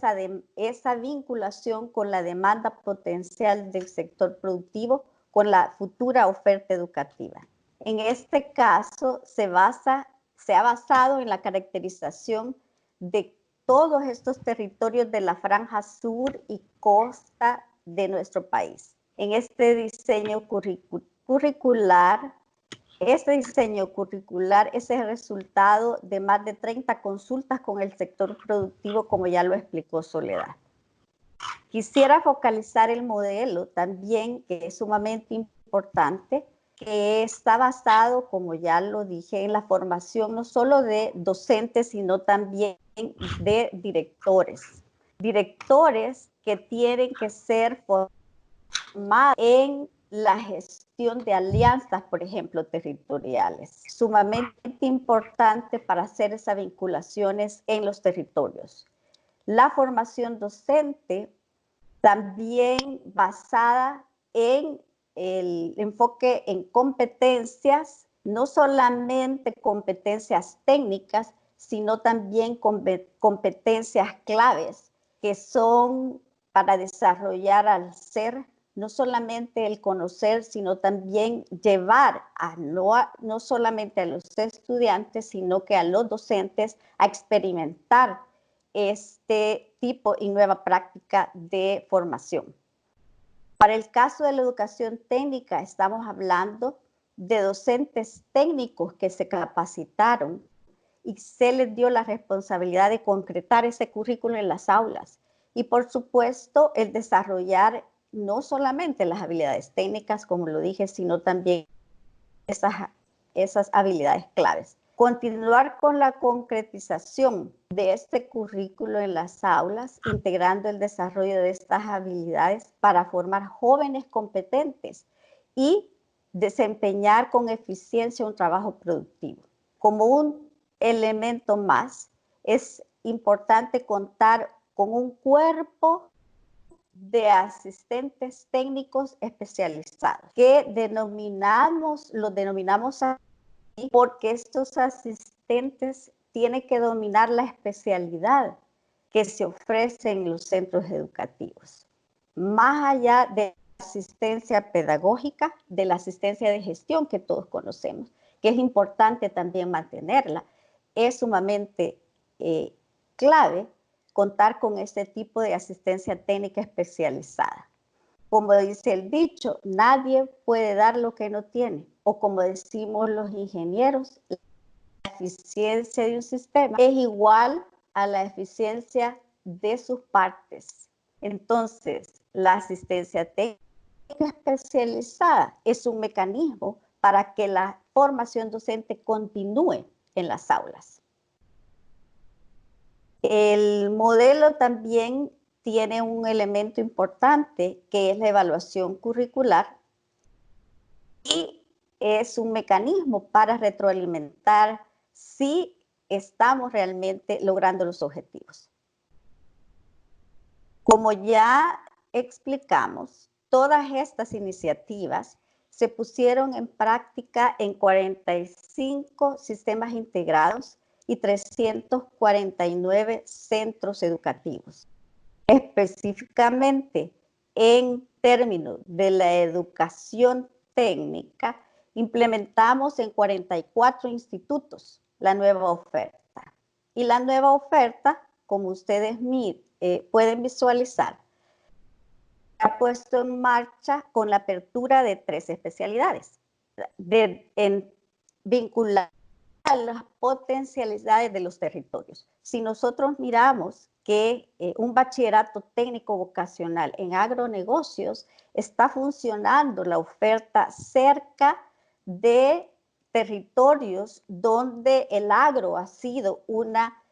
esa vinculación con la demanda potencial del sector productivo con la futura oferta educativa. En este caso, se ha basado en la caracterización de todos estos territorios de la franja sur y costa de nuestro país. En este diseño curricular, es el resultado de más de 30 consultas con el sector productivo, como ya lo explicó Soledad. Quisiera focalizar el modelo también, que es sumamente importante, que está basado, como ya lo dije, en la formación no solo de docentes, sino también de directores. Directores que tienen que ser formados en la gestión de alianzas, por ejemplo, territoriales. Sumamente importante para hacer esas vinculaciones en los territorios. La formación docente también basada en el enfoque en competencias, no solamente competencias técnicas, sino también competencias claves que son para desarrollar al ser, no solamente el conocer, sino también llevar no solamente a los estudiantes, sino que a los docentes a experimentar este tipo y nueva práctica de formación. Para el caso de la educación técnica, estamos hablando de docentes técnicos que se capacitaron y se les dio la responsabilidad de concretar ese currículo en las aulas. Y por supuesto, el desarrollar no solamente las habilidades técnicas, como lo dije, sino también esas habilidades claves. Continuar con la concretización de este currículo en las aulas, integrando el desarrollo de estas habilidades para formar jóvenes competentes y desempeñar con eficiencia un trabajo productivo. Como un elemento más, es importante contar con un cuerpo de asistentes técnicos especializados, que los denominamos así porque estos asistentes tienen que dominar la especialidad que se ofrece en los centros educativos. Más allá de la asistencia pedagógica, de la asistencia de gestión que todos conocemos, que es importante también mantenerla, es sumamente clave contar con este tipo de asistencia técnica especializada. Como dice el dicho, nadie puede dar lo que no tiene. O como decimos los ingenieros, la eficiencia de un sistema es igual a la eficiencia de sus partes. Entonces, la asistencia técnica especializada es un mecanismo para que la formación docente continúe en las aulas. El modelo también tiene un elemento importante que es la evaluación curricular y es un mecanismo para retroalimentar si estamos realmente logrando los objetivos. Como ya explicamos, todas estas iniciativas se pusieron en práctica en 45 sistemas integrados y 349 centros educativos. Específicamente, en términos de la educación técnica, implementamos en 44 institutos la nueva oferta. Y la nueva oferta, como ustedes pueden visualizar, se ha puesto en marcha con la apertura de 3 especialidades, vincular a las potencialidades de los territorios. Si nosotros miramos que un bachillerato técnico vocacional en agronegocios está funcionando la oferta cerca de territorios donde el agro ha sido una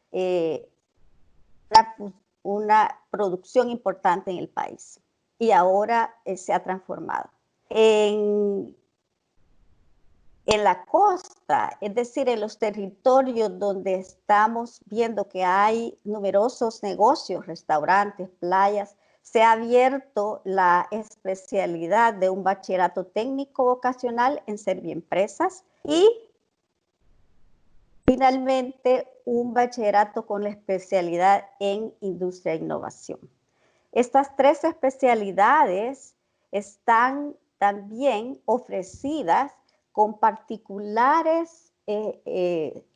producción importante en el país y ahora se ha transformado. En la costa, es decir, en los territorios donde estamos viendo que hay numerosos negocios, restaurantes, playas, se ha abierto la especialidad de un bachillerato técnico vocacional en Serviempresas y finalmente un bachillerato con la especialidad en industria e innovación. Estas 3 especialidades están también ofrecidas con particulares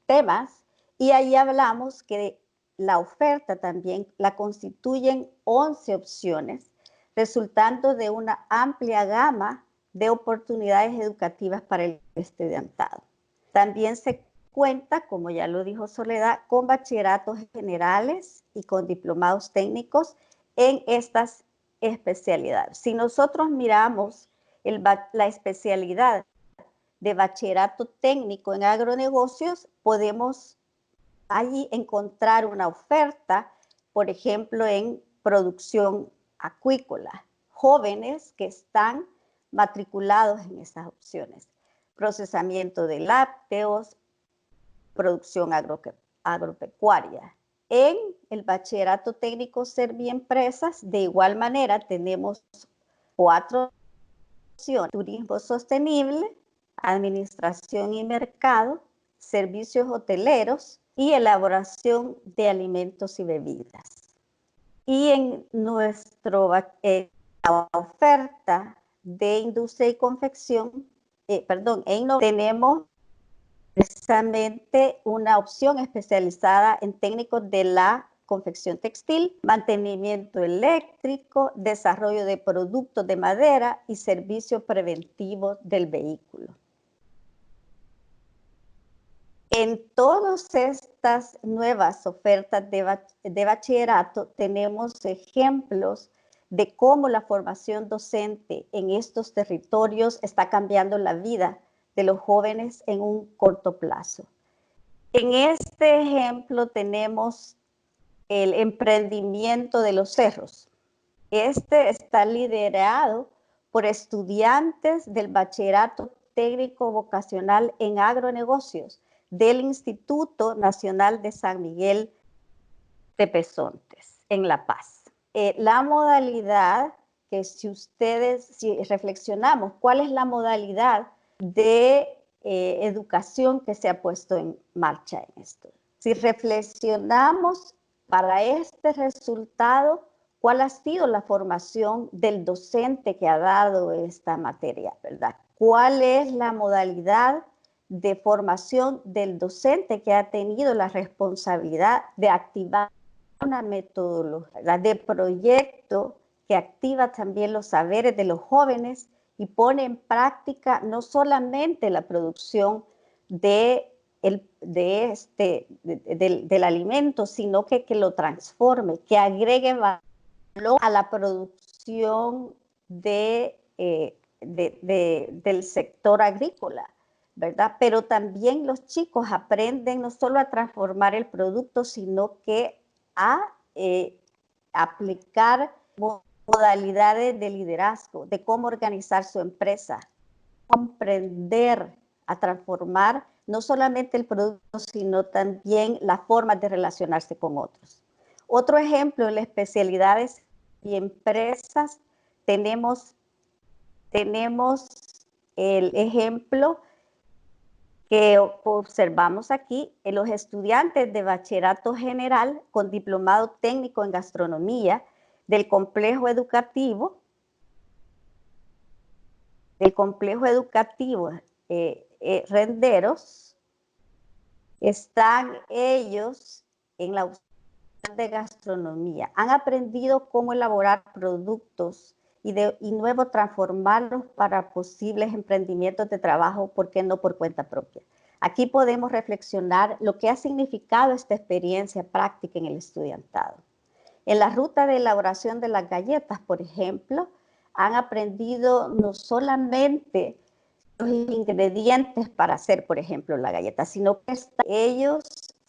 temas y ahí hablamos que la oferta también la constituyen 11 opciones, resultando de una amplia gama de oportunidades educativas para el estudiantado. También se cuenta, como ya lo dijo Soledad, con bachilleratos generales y con diplomados técnicos en estas especialidades. Si nosotros miramos la especialidad de bachillerato técnico en agronegocios, podemos allí encontrar una oferta, por ejemplo, en producción acuícola, jóvenes que están matriculados en esas opciones, procesamiento de lácteos, producción agropecuaria. En el bachillerato técnico Serviempresas, de igual manera, tenemos 4 opciones: turismo sostenible, administración y mercado, servicios hoteleros y elaboración de alimentos y bebidas. Y en nuestra oferta de industria y confección, tenemos precisamente una opción especializada en técnicos de la confección textil, mantenimiento eléctrico, desarrollo de productos de madera y servicios preventivos del vehículo. En todas estas nuevas ofertas de bachillerato tenemos ejemplos de cómo la formación docente en estos territorios está cambiando la vida de los jóvenes en un corto plazo. En este ejemplo tenemos el emprendimiento de los cerros. Este está liderado por estudiantes del Bachillerato Técnico Vocacional en Agronegocios del Instituto Nacional de San Miguel de Pezontes, en La Paz. La modalidad que si reflexionamos, ¿cuál es la modalidad de educación que se ha puesto en marcha en esto? Si reflexionamos para este resultado, ¿cuál ha sido la formación del docente que ha dado esta materia, verdad? ¿Cuál es la modalidad de formación del docente que ha tenido la responsabilidad de activar una metodología de proyecto que activa también los saberes de los jóvenes y pone en práctica no solamente la producción del alimento, sino que lo transforme, que agregue valor a la producción del sector agrícola, ¿verdad? Pero también los chicos aprenden no solo a transformar el producto, sino que a aplicar modalidades de liderazgo, de cómo organizar su empresa, comprender, a transformar no solamente el producto, sino también la forma de relacionarse con otros. Otro ejemplo en las especialidades y empresas, tenemos el ejemplo que observamos aquí en los estudiantes de bachillerato general con diplomado técnico en gastronomía del complejo educativo Renderos. Están ellos en la opción de gastronomía. Han aprendido cómo elaborar productos y luego transformarlos para posibles emprendimientos de trabajo, ¿por qué no por cuenta propia? Aquí podemos reflexionar lo que ha significado esta experiencia práctica en el estudiantado. En la ruta de elaboración de las galletas, por ejemplo, han aprendido no solamente los ingredientes para hacer, por ejemplo, la galleta, sino que están ellos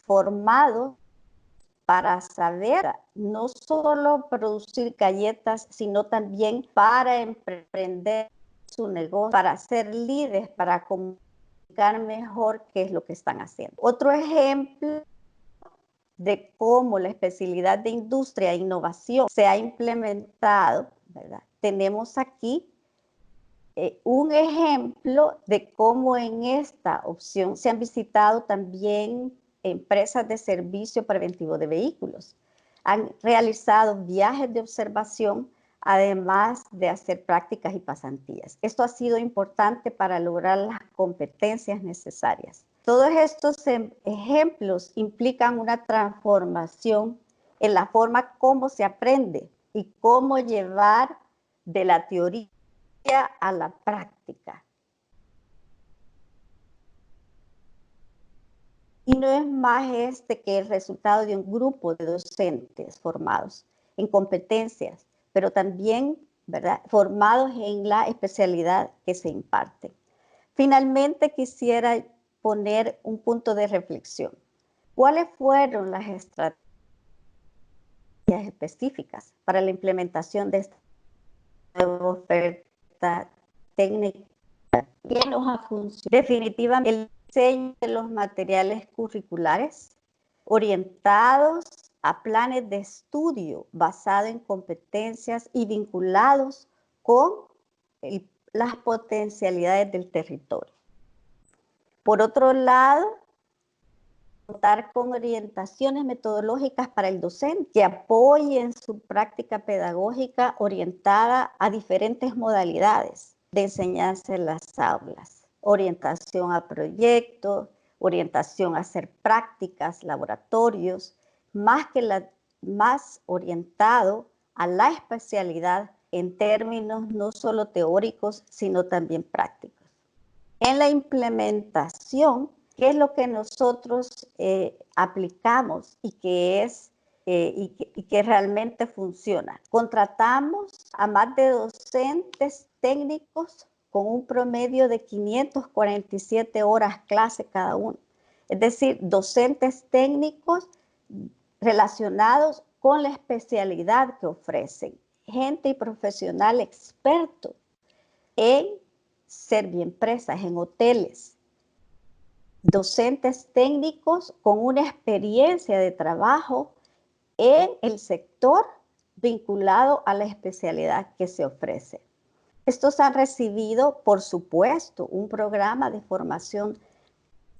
formados para saber no solo producir galletas, sino también para emprender su negocio, para ser líderes, para comunicar mejor qué es lo que están haciendo. Otro ejemplo de cómo la especialidad de industria e innovación se ha implementado, ¿verdad? Tenemos aquí un ejemplo de cómo en esta opción se han visitado también empresas de servicio preventivo de vehículos. Han realizado viajes de observación, además de hacer prácticas y pasantías. Esto ha sido importante para lograr las competencias necesarias. Todos estos ejemplos implican una transformación en la forma como se aprende y cómo llevar de la teoría a la práctica. Y no es más que el resultado de un grupo de docentes formados en competencias, pero también, ¿verdad?, formados en la especialidad que se imparte. Finalmente, quisiera poner un punto de reflexión. ¿Cuáles fueron las estrategias específicas para la implementación de esta nueva oferta técnica? ¿Qué nos ha funcionado? Definitivamente, el diseño de los materiales curriculares orientados a planes de estudio basados en competencias y vinculados con las potencialidades del territorio. Por otro lado, contar con orientaciones metodológicas para el docente que apoyen su práctica pedagógica orientada a diferentes modalidades de enseñanza en las aulas. Orientación a proyectos, orientación a hacer prácticas, laboratorios, más orientado a la especialidad en términos no solo teóricos, sino también prácticos. En la implementación, ¿qué es lo que nosotros aplicamos y que realmente funciona? Contratamos a más de docentes técnicos con un promedio de 547 horas clase cada uno. Es decir, docentes técnicos relacionados con la especialidad que ofrecen, gente y profesional experto en serviempresas, en hoteles, docentes técnicos con una experiencia de trabajo en el sector vinculado a la especialidad que se ofrece. Estos han recibido, por supuesto, un programa de formación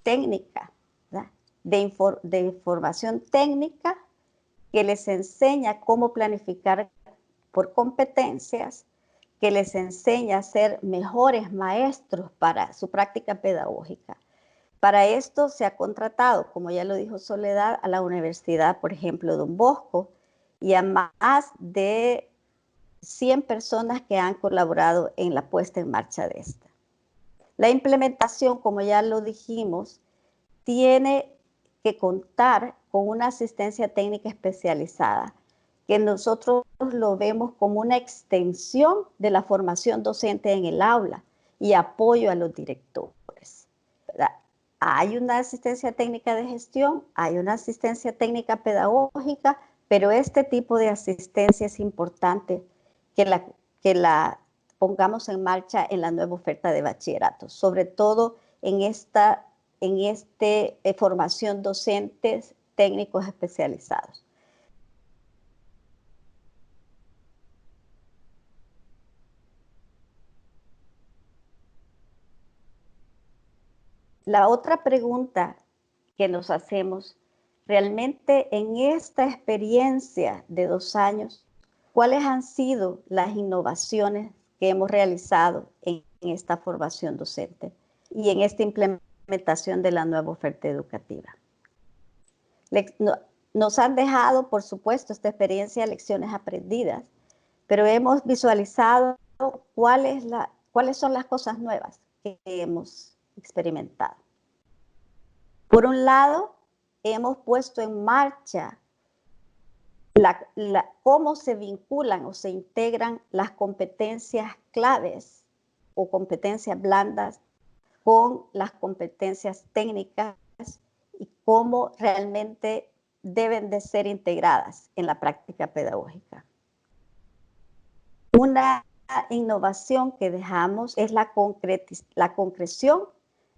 técnica, de formación técnica que les enseña cómo planificar por competencias, que les enseña a ser mejores maestros para su práctica pedagógica. Para esto se ha contratado, como ya lo dijo Soledad, a la Universidad, por ejemplo, Don Bosco, y a más de 100 personas que han colaborado en la puesta en marcha de esta. La implementación, como ya lo dijimos, tiene que contar con una asistencia técnica especializada, que nosotros lo vemos como una extensión de la formación docente en el aula y apoyo a los directores, ¿verdad? Hay una asistencia técnica de gestión, hay una asistencia técnica pedagógica, pero este tipo de asistencia es importante que la pongamos en marcha en la nueva oferta de bachillerato, sobre todo en esta formación docentes técnicos especializados. La otra pregunta que nos hacemos, realmente en esta experiencia de 2 años, ¿cuáles han sido las innovaciones que hemos realizado en esta formación docente y en esta implementación de la nueva oferta educativa? Nos han dejado, por supuesto, esta experiencia lecciones aprendidas, pero hemos visualizado cuáles son las cosas nuevas que hemos experimentado. Por un lado, hemos puesto en marcha cómo se vinculan o se integran las competencias claves o competencias blandas con las competencias técnicas y cómo realmente deben de ser integradas en la práctica pedagógica. Una innovación que dejamos es la concreción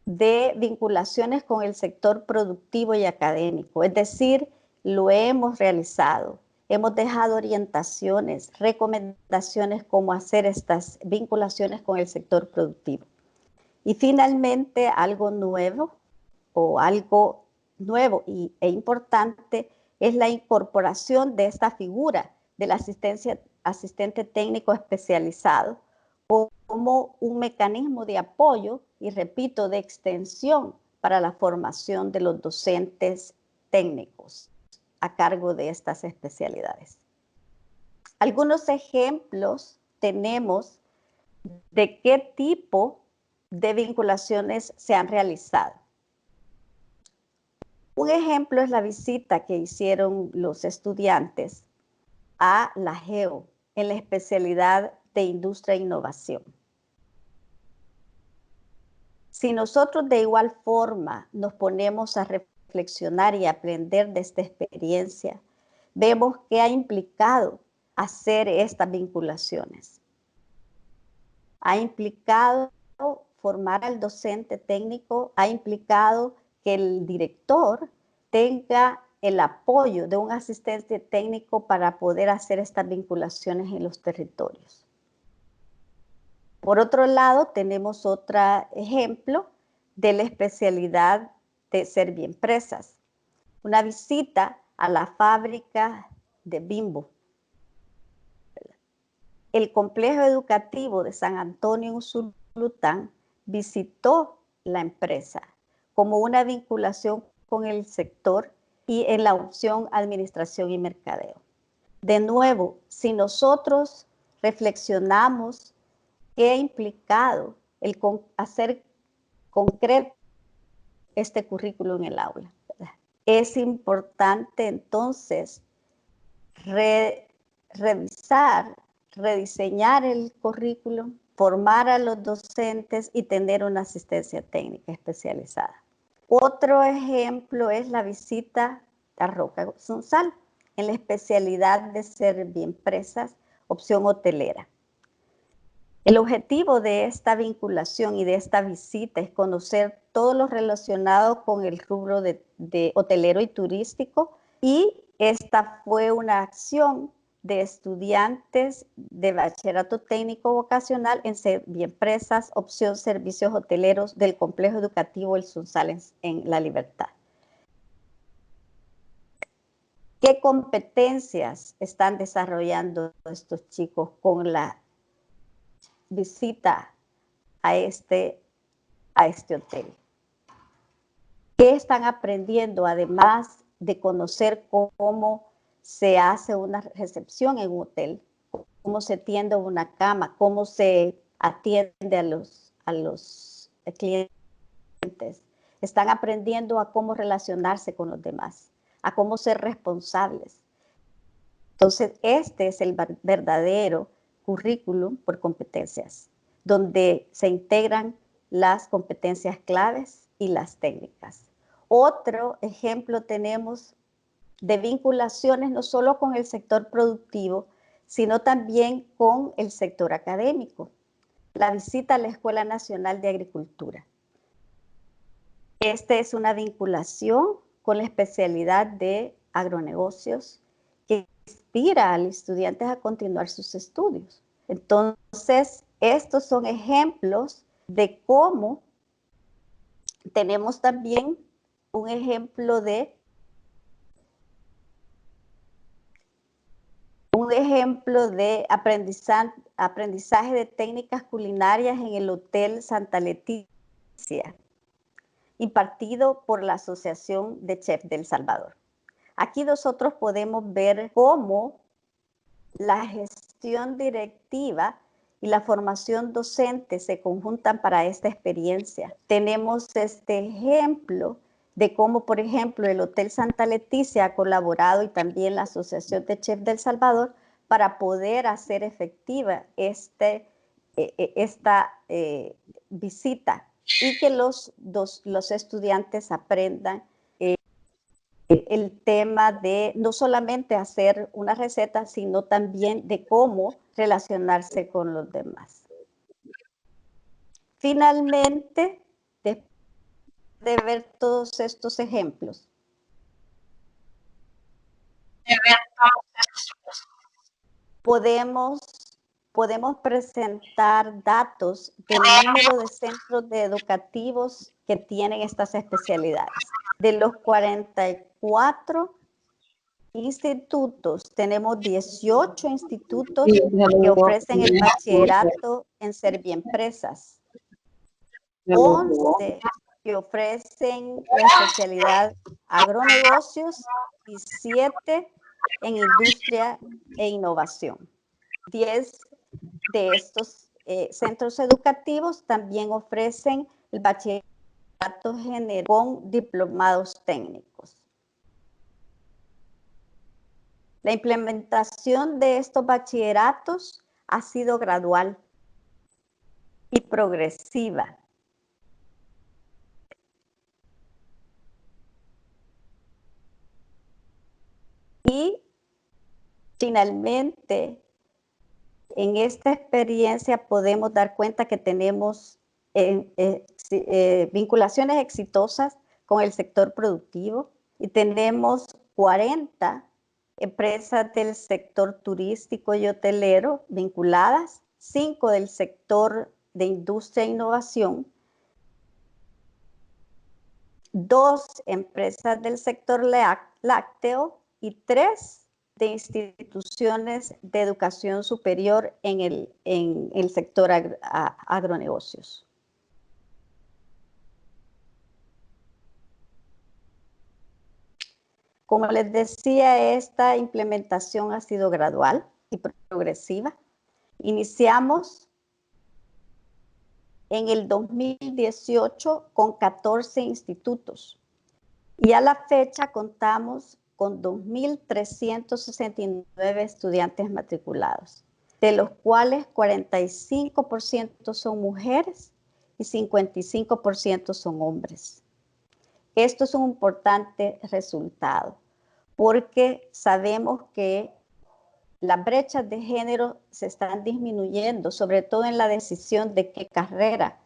de vinculaciones con el sector productivo y académico, es decir, lo hemos realizado. Hemos dejado orientaciones, recomendaciones cómo hacer estas vinculaciones con el sector productivo. Y finalmente, algo nuevo e importante es la incorporación de esta figura del asistente técnico especializado como un mecanismo de apoyo y, repito, de extensión para la formación de los docentes técnicos a cargo de estas especialidades. Algunos ejemplos tenemos de qué tipo de vinculaciones se han realizado. Un ejemplo es la visita que hicieron los estudiantes a la GEO en la especialidad de Industria e Innovación. Si nosotros de igual forma nos ponemos a reflexionar y aprender de esta experiencia, vemos que ha implicado hacer estas vinculaciones. Ha implicado formar al docente técnico, ha implicado que el director tenga el apoyo de un asistente técnico para poder hacer estas vinculaciones en los territorios. Por otro lado, tenemos otro ejemplo de la especialidad de Serviempresas. Una visita a la fábrica de Bimbo. El complejo educativo de San Antonio en Usulután visitó la empresa como una vinculación con el sector y en la opción administración y mercadeo. De nuevo, si nosotros reflexionamos qué ha implicado el hacer concreto este currículo en el aula, ¿verdad? Es importante entonces revisar, rediseñar el currículo, formar a los docentes y tener una asistencia técnica especializada. Otro ejemplo es la visita a Roca Sunsal, en la especialidad de Serviempresas, opción hotelera. El objetivo de esta vinculación y de esta visita es conocer todo lo relacionado con el rubro de hotelero y turístico, y esta fue una acción de estudiantes de bachillerato técnico vocacional en Serviempresas, opción servicios hoteleros del complejo educativo El Sunsal en La Libertad. ¿Qué competencias están desarrollando estos chicos con la visita a este hotel? ¿Qué están aprendiendo además de conocer cómo se hace una recepción en un hotel, cómo se tiende una cama, cómo se atiende a los clientes? Están aprendiendo a cómo relacionarse con los demás, a cómo ser responsables. Entonces, este es el verdadero currículum por competencias, donde se integran las competencias claves y las técnicas. Otro ejemplo tenemos de vinculaciones no solo con el sector productivo, sino también con el sector académico. La visita a la Escuela Nacional de Agricultura. Esta es una vinculación con la especialidad de agronegocios que inspira a los estudiantes a continuar sus estudios. Entonces, estos son ejemplos de cómo tenemos también un ejemplo de aprendizaje de técnicas culinarias en el Hotel Santa Leticia, impartido por la Asociación de Chefs de El Salvador. Aquí nosotros podemos ver cómo la gestión directiva y la formación docente se conjuntan para esta experiencia. Tenemos este ejemplo de cómo, por ejemplo, el Hotel Santa Leticia ha colaborado, y también la Asociación de Chefs de El Salvador, para poder hacer efectiva esta visita, y que los estudiantes aprendan el tema de no solamente hacer una receta, sino también de cómo relacionarse con los demás. Finalmente, después de ver todos estos ejemplos, podemos presentar datos del número de centros educativos que tienen estas especialidades. De los 44 institutos, tenemos 18 institutos que ofrecen el bachillerato en Serviempresas, 11 que ofrecen la especialidad agronegocios y 7 en industria e innovación. 10 de estos centros educativos también ofrecen el bachillerato general con diplomados técnicos. La implementación de estos bachilleratos ha sido gradual y progresiva. Y finalmente, en esta experiencia podemos dar cuenta que tenemos vinculaciones exitosas con el sector productivo, y tenemos 40 empresas del sector turístico y hotelero vinculadas, 5 del sector de industria e innovación, 2 empresas del sector lácteo y 3 de instituciones de educación superior en el sector agronegocios. Como les decía, esta implementación ha sido gradual y progresiva. Iniciamos en el 2018 con 14 institutos, y a la fecha contamos con 2.369 estudiantes matriculados. de los cuales 45% son mujeres y 55% son hombres. Esto es un importante resultado porque sabemos que las brechas de género se están disminuyendo, sobre todo en la decisión de qué carrera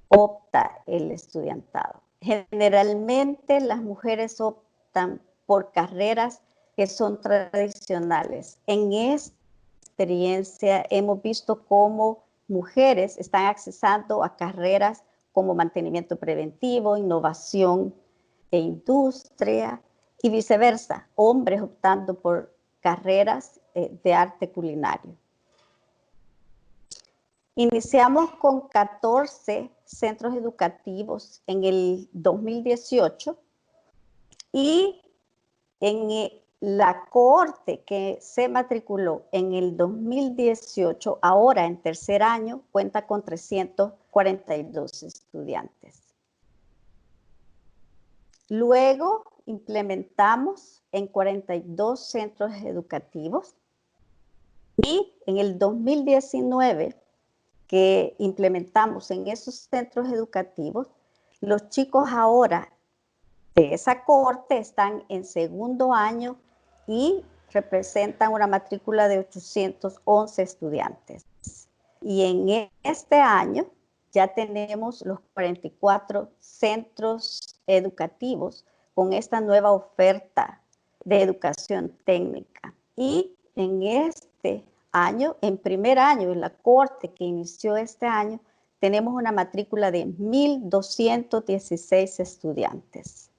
opta el estudiantado. Generalmente las mujeres optan por carreras que son tradicionales. En esta experiencia hemos visto cómo mujeres están accesando a carreras como mantenimiento preventivo, innovación e industria, y viceversa, hombres optando por carreras de arte culinario. Iniciamos con 14 centros educativos en el 2018 y en la cohorte que se matriculó en el 2018, ahora en tercer año, cuenta con 342 estudiantes. Luego implementamos en 42 centros educativos y en el 2019 que implementamos en esos centros educativos, los chicos ahora de esa cohorte están en segundo año y representan una matrícula de 811 estudiantes. Y en este año ya tenemos los 44 centros educativos con esta nueva oferta de educación técnica. Y en este año, en primer año, en la cohorte que inició este año, tenemos una matrícula de 1,216 estudiantes.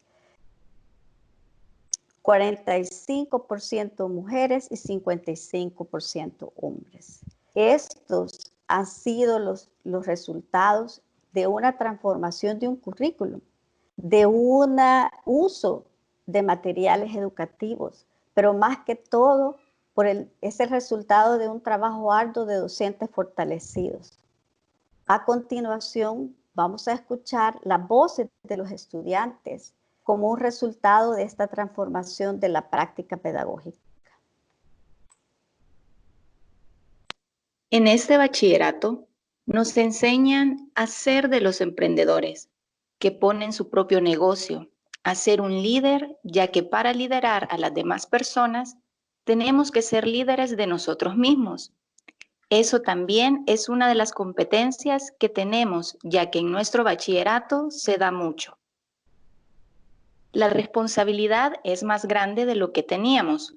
45% mujeres y 55% hombres. Estos han sido los resultados de una transformación de un currículum, de un uso de materiales educativos, pero más que todo es el resultado de un trabajo arduo de docentes fortalecidos. A continuación, vamos a escuchar las voces de los estudiantes como un resultado de esta transformación de la práctica pedagógica. En este bachillerato nos enseñan a ser de los emprendedores que ponen su propio negocio, a ser un líder, ya que para liderar a las demás personas tenemos que ser líderes de nosotros mismos. Eso también es una de las competencias que tenemos, ya que en nuestro bachillerato se da mucho. La responsabilidad es más grande de lo que teníamos.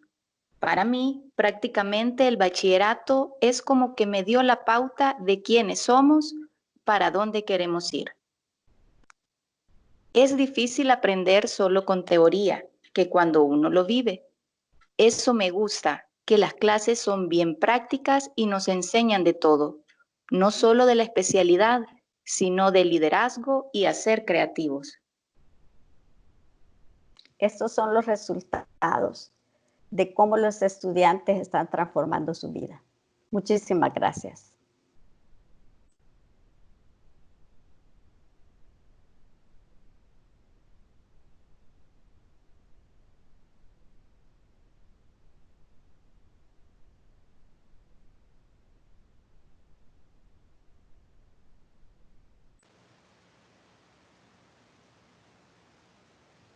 Para mí, prácticamente el bachillerato es como que me dio la pauta de quiénes somos, para dónde queremos ir. Es difícil aprender solo con teoría, que cuando uno lo vive. Eso me gusta, que las clases son bien prácticas y nos enseñan de todo, no solo de la especialidad, sino de liderazgo y a ser creativos. Estos son los resultados de cómo los estudiantes están transformando su vida. Muchísimas gracias.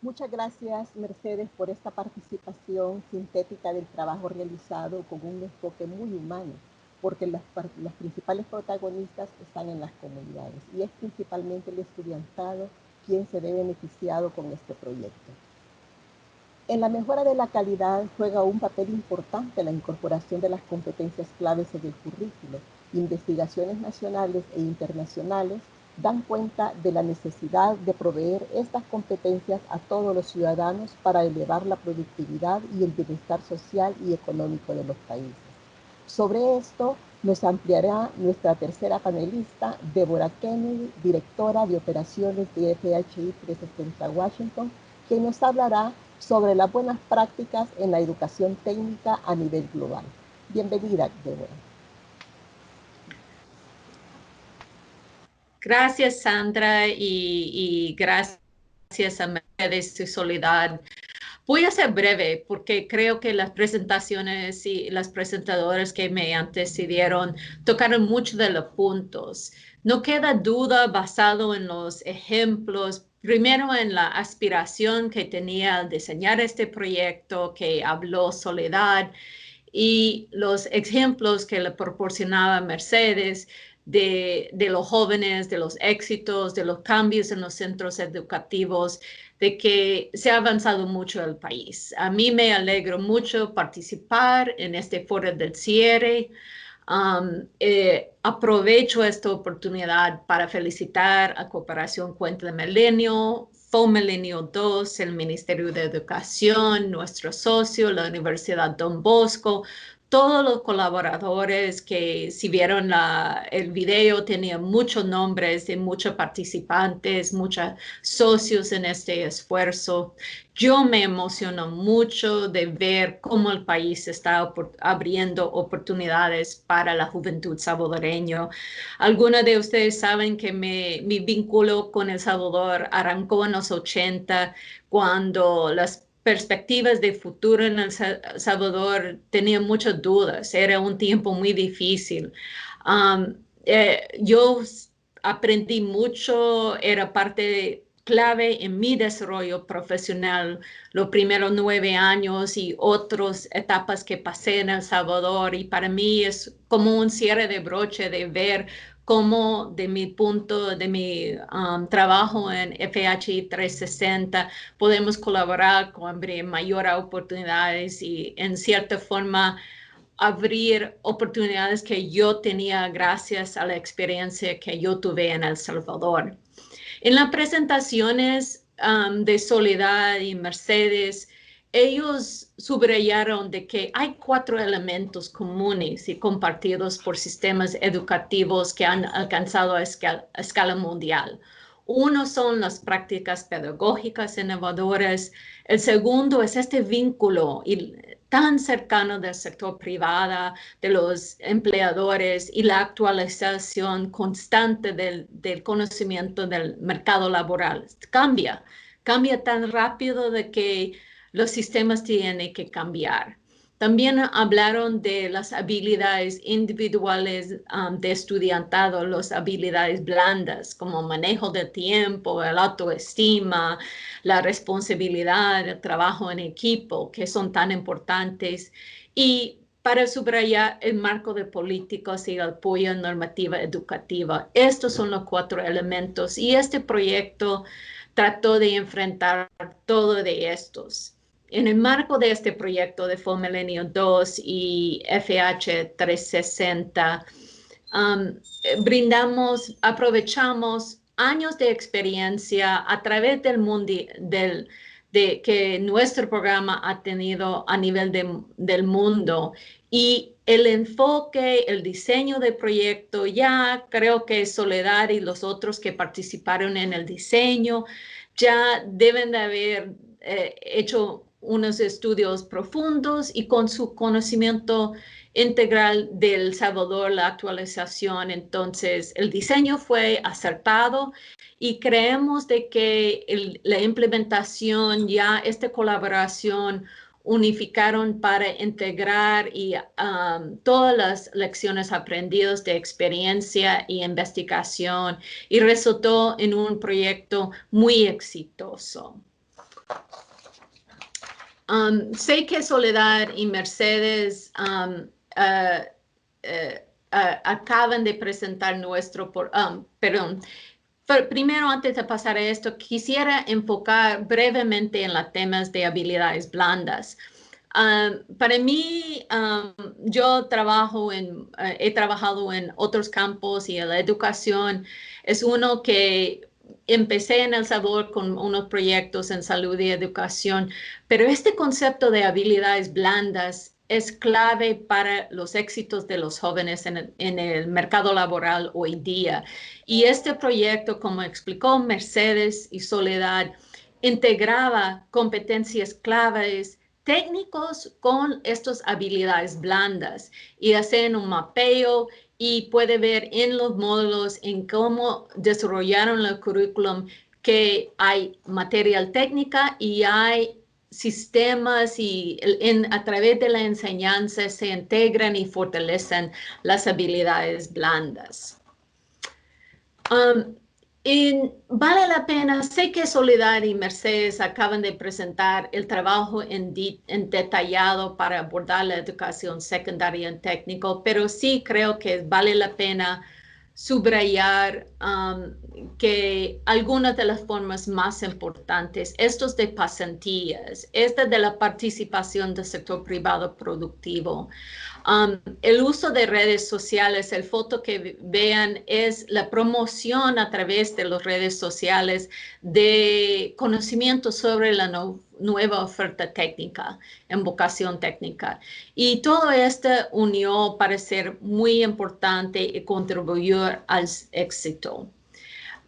Muchas gracias, Mercedes, por esta participación sintética del trabajo realizado con un enfoque muy humano, porque los principales protagonistas están en las comunidades y es principalmente el estudiantado quien se ve beneficiado con este proyecto. En la mejora de la calidad juega un papel importante la incorporación de las competencias claves en el currículo. Investigaciones nacionales e internacionales dan cuenta de la necesidad de proveer estas competencias a todos los ciudadanos para elevar la productividad y el bienestar social y económico de los países. Sobre esto nos ampliará nuestra tercera panelista, Deborah Kennedy, directora de operaciones de FHI 360 Washington, quien nos hablará sobre las buenas prácticas en la educación técnica a nivel global. Bienvenida, Deborah. Gracias, Sandra, y gracias a Mercedes y Soledad Voy a ser breve porque creo que las presentaciones y las presentadoras que me antecedieron tocaron muchos de los puntos. No queda duda basado en los ejemplos, primero en la aspiración que tenía al diseñar este proyecto, que habló Soledad, y los ejemplos que le proporcionaba Mercedes de los jóvenes, de los éxitos, de los cambios en los centros educativos, de que se ha avanzado mucho el país. A mí me alegro mucho participar en este foro del cierre. Aprovecho esta oportunidad para felicitar a Cooperación Cuenta Milenio, FOMilenio 2, el Ministerio de Educación, nuestro socio, la Universidad Don Bosco, todos los colaboradores que si vieron el video tenían muchos nombres de muchos participantes, muchos socios en este esfuerzo. Yo me emociono mucho de ver cómo el país está abriendo oportunidades para la juventud salvadoreña. Algunos de ustedes saben que mi vínculo con El Salvador arrancó en los 80, cuando las perspectivas de futuro en El Salvador tenían muchas dudas. Era un tiempo muy difícil. Yo aprendí mucho, era parte clave en mi desarrollo profesional los primeros 9 años y otras etapas que pasé en El Salvador, y para mí es como un cierre de broche de ver cómo de mi trabajo en FHI 360 podemos colaborar con abrir mayores oportunidades y en cierta forma abrir oportunidades que yo tenía gracias a la experiencia que yo tuve en El Salvador. En las presentaciones de Soledad y Mercedes, ellos subrayaron de que hay 4 elementos comunes y compartidos por sistemas educativos que han alcanzado a escala mundial. Uno son las prácticas pedagógicas innovadoras. El segundo es este vínculo tan cercano del sector privado, de los empleadores, y la actualización constante del conocimiento del mercado laboral. Cambia tan rápido de que los sistemas tienen que cambiar. También hablaron de las habilidades individuales de estudiantado, las habilidades blandas como manejo del tiempo, el autoestima, la responsabilidad, el trabajo en equipo, que son tan importantes. Y para subrayar el marco de políticas y el apoyo a normativa educativa. Estos son los 4 elementos y este proyecto trató de enfrentar todo de estos. En el marco de este proyecto de FOMilenio 2 y FH 360, aprovechamos años de experiencia a través del mundo que nuestro programa ha tenido a nivel del mundo, y el enfoque, el diseño del proyecto, ya creo que Soledad y los otros que participaron en el diseño ya deben de haber hecho unos estudios profundos y con su conocimiento integral del Salvador, la actualización. Entonces, el diseño fue acertado y creemos de que la implementación, ya esta colaboración, unificaron para integrar y todas las lecciones aprendidas de experiencia y investigación, y resultó en un proyecto muy exitoso. Sé que Soledad y Mercedes acaban de presentar perdón. Pero primero, antes de pasar a esto, quisiera enfocar brevemente en los temas de habilidades blandas. Para mí, yo he trabajado en otros campos, y la educación es uno que empecé en El Salvador con unos proyectos en salud y educación, pero este concepto de habilidades blandas es clave para los éxitos de los jóvenes en el mercado laboral hoy día. Y este proyecto, como explicó Mercedes y Soledad, integraba competencias claves técnicos con estas habilidades blandas, y hacen un mapeo y puede ver en los módulos en cómo desarrollaron el currículum que hay material técnica y hay sistemas y a través de la enseñanza se integran y fortalecen las habilidades blandas. Y vale la pena, sé que Soledad y Mercedes acaban de presentar el trabajo en detallado para abordar la educación secundaria en técnico, pero sí creo que vale la pena subrayar que algunas de las formas más importantes, estos de pasantías, esta de la participación del sector privado productivo, el uso de redes sociales, el foto que vean es la promoción a través de las redes sociales de conocimiento sobre la nueva oferta técnica en vocación técnica. Y todo esto unió para ser muy importante y contribuyó al éxito.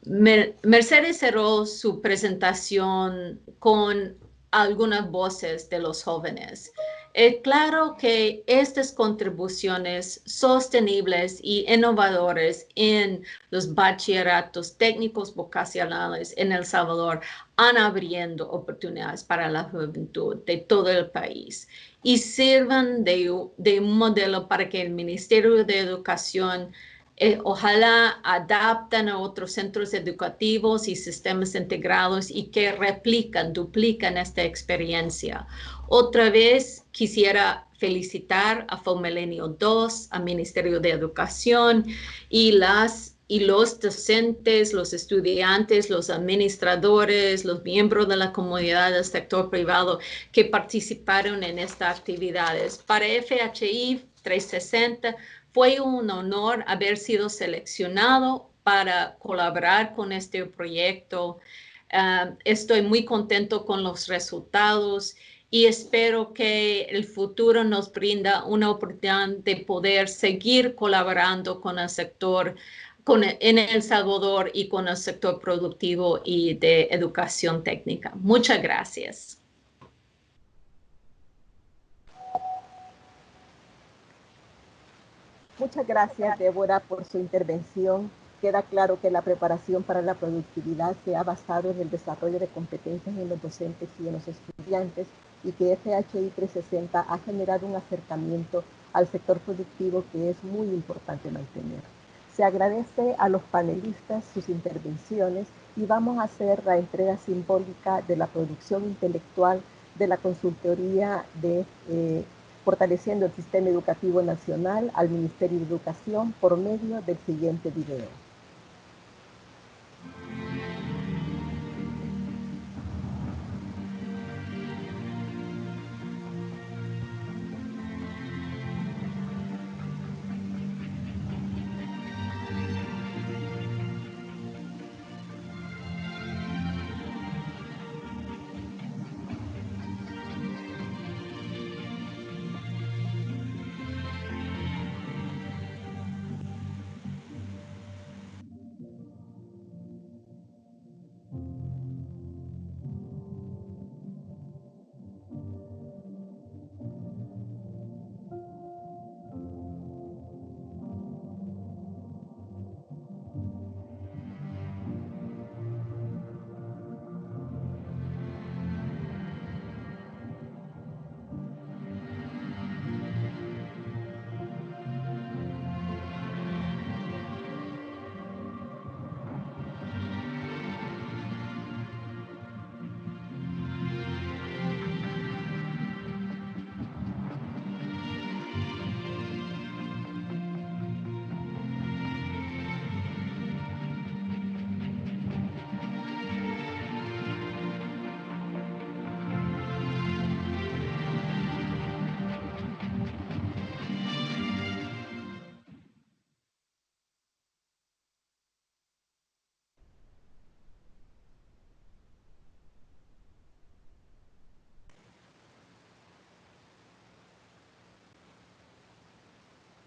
Mercedes cerró su presentación con algunas voces de los jóvenes. Es claro que estas contribuciones sostenibles y innovadoras en los bachilleratos técnicos vocacionales en El Salvador han abriendo oportunidades para la juventud de todo el país y sirvan de un modelo para que el Ministerio de Educación ojalá adapten a otros centros educativos y sistemas integrados y que duplican esta experiencia. Otra vez quisiera felicitar a FOMilenio 2, al Ministerio de Educación y los docentes, los estudiantes, los administradores, los miembros de la comunidad del sector privado que participaron en estas actividades. Para FHI 360 fue un honor haber sido seleccionado para colaborar con este proyecto. Estoy muy contento con los resultados y espero que el futuro nos brinda una oportunidad de poder seguir colaborando con el sector en El Salvador y con el sector productivo y de educación técnica. Muchas gracias. Muchas gracias, Débora, por su intervención. Queda claro que la preparación para la productividad se ha basado en el desarrollo de competencias en los docentes y en los estudiantes y que FHI 360 ha generado un acercamiento al sector productivo que es muy importante mantener. Se agradece a los panelistas sus intervenciones y vamos a hacer la entrega simbólica de la producción intelectual de la consultoría de Fortaleciendo el Sistema Educativo Nacional al Ministerio de Educación por medio del siguiente video.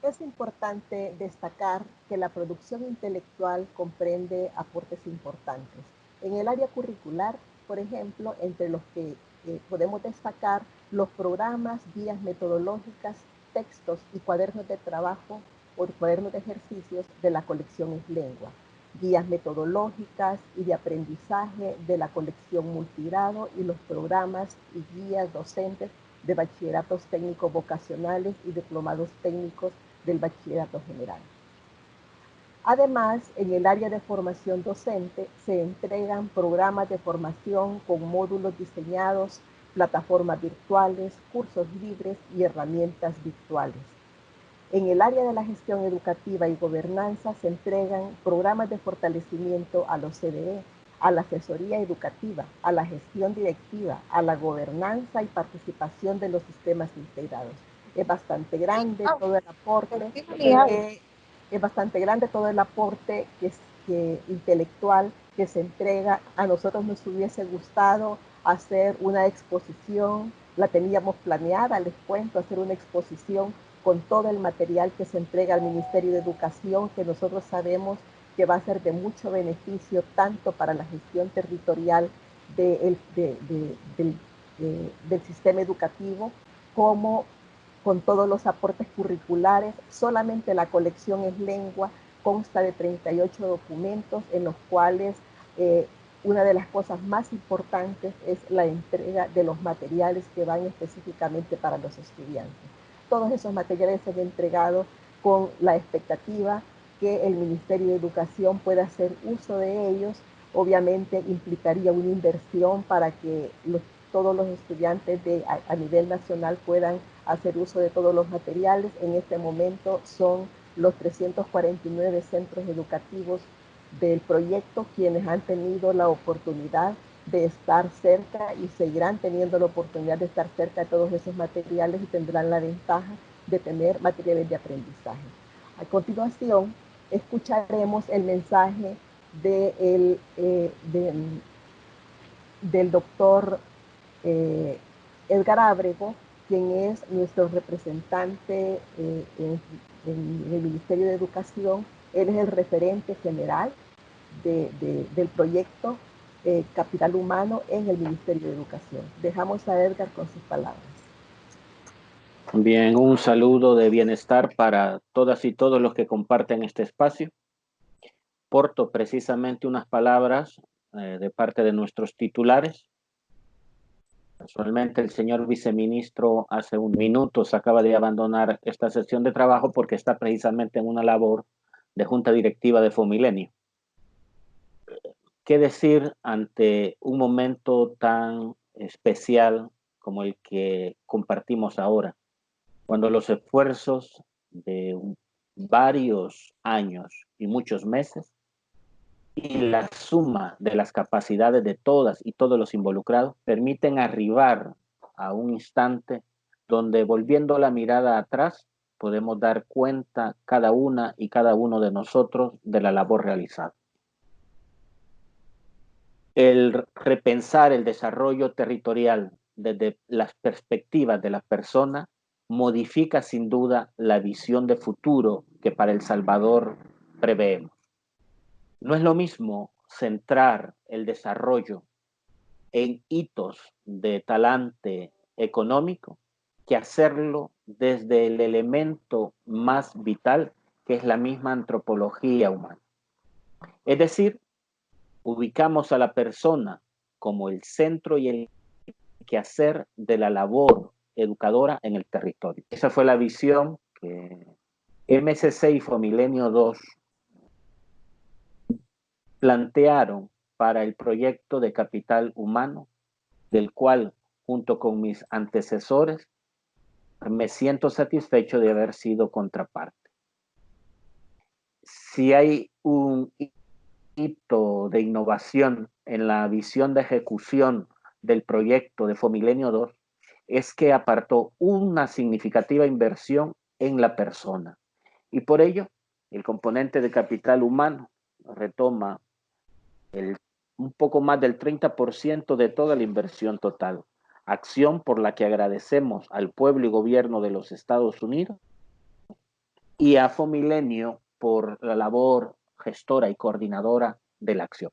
Es importante destacar que la producción intelectual comprende aportes importantes. En el área curricular, por ejemplo, entre los que podemos destacar los programas, guías metodológicas, textos y cuadernos de trabajo o cuadernos de ejercicios de la colección Es Lengua. guías metodológicas y de aprendizaje de la colección multigrado y los programas y guías docentes de bachilleratos técnicos vocacionales y diplomados técnicos del bachillerato general. Además, en el área de formación docente se entregan programas de formación con módulos diseñados, plataformas virtuales, cursos libres y herramientas virtuales. En el área de la gestión educativa y gobernanza se entregan programas de fortalecimiento a los CDE, a la asesoría educativa, a la gestión directiva, a la gobernanza y participación de los sistemas integrados. Es bastante grande todo el aporte, es bastante grande todo el aporte intelectual que se entrega. A nosotros nos hubiese gustado hacer una exposición, la teníamos planeada, les cuento, hacer una exposición con todo el material que se entrega al Ministerio de Educación, que nosotros sabemos que va a ser de mucho beneficio tanto para la gestión territorial del sistema educativo como con todos los aportes curriculares. Solamente la colección es lengua, consta de 38 documentos en los cuales una de las cosas más importantes es la entrega de los materiales que van específicamente para los estudiantes. Todos esos materiales se han entregado con la expectativa que el Ministerio de Educación pueda hacer uso de ellos. Obviamente implicaría una inversión para que todos los estudiantes a nivel nacional puedan hacer uso de todos los materiales. En este momento son los 349 centros educativos del proyecto quienes han tenido la oportunidad de estar cerca y seguirán teniendo la oportunidad de estar cerca de todos esos materiales y tendrán la ventaja de tener materiales de aprendizaje. A continuación, escucharemos el mensaje del doctor Edgar Ábrego, quien es nuestro representante en el Ministerio de Educación. Él es el referente general del proyecto Capital Humano en el Ministerio de Educación. Dejamos a Edgar con sus palabras. Bien, un saludo de bienestar para todas y todos los que comparten este espacio. Porto precisamente unas palabras de parte de nuestros titulares. Casualmente el señor viceministro hace un minuto se acaba de abandonar esta sesión de trabajo porque está precisamente en una labor de junta directiva de Fomilenio. ¿Qué decir ante un momento tan especial como el que compartimos ahora? Cuando los esfuerzos de varios años y muchos meses y la suma de las capacidades de todas y todos los involucrados permiten arribar a un instante donde, volviendo la mirada atrás, podemos dar cuenta cada una y cada uno de nosotros de la labor realizada. El repensar el desarrollo territorial desde las perspectivas de la persona modifica sin duda la visión de futuro que para El Salvador preveemos. No es lo mismo centrar el desarrollo en hitos de talante económico que hacerlo desde el elemento más vital, que es la misma antropología humana. Es decir, ubicamos a la persona como el centro y el quehacer de la labor educadora en el territorio. Esa fue la visión que MSC y Fomilenio 2 plantearon para el proyecto de Capital Humano, del cual, junto con mis antecesores, me siento satisfecho de haber sido contraparte. Si hay un hito de innovación en la visión de ejecución del proyecto de Fomilenio 2, es que apartó una significativa inversión en la persona. Y por ello, el componente de capital humano retoma un poco más del 30% de toda la inversión total. Acción por la que agradecemos al pueblo y gobierno de los Estados Unidos y a Fomilenio por la labor gestora y coordinadora de la acción.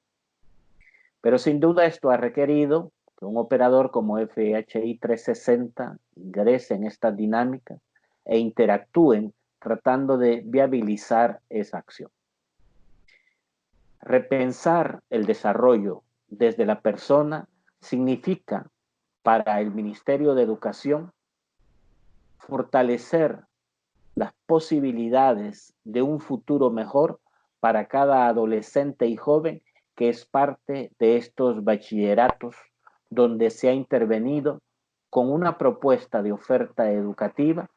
Pero sin duda esto ha requerido que un operador como FHI 360 ingrese en esta dinámica e interactúen tratando de viabilizar esa acción. Repensar el desarrollo desde la persona significa para el Ministerio de Educación fortalecer las posibilidades de un futuro mejor para cada adolescente y joven que es parte de estos bachilleratos donde se ha intervenido con una propuesta de oferta educativa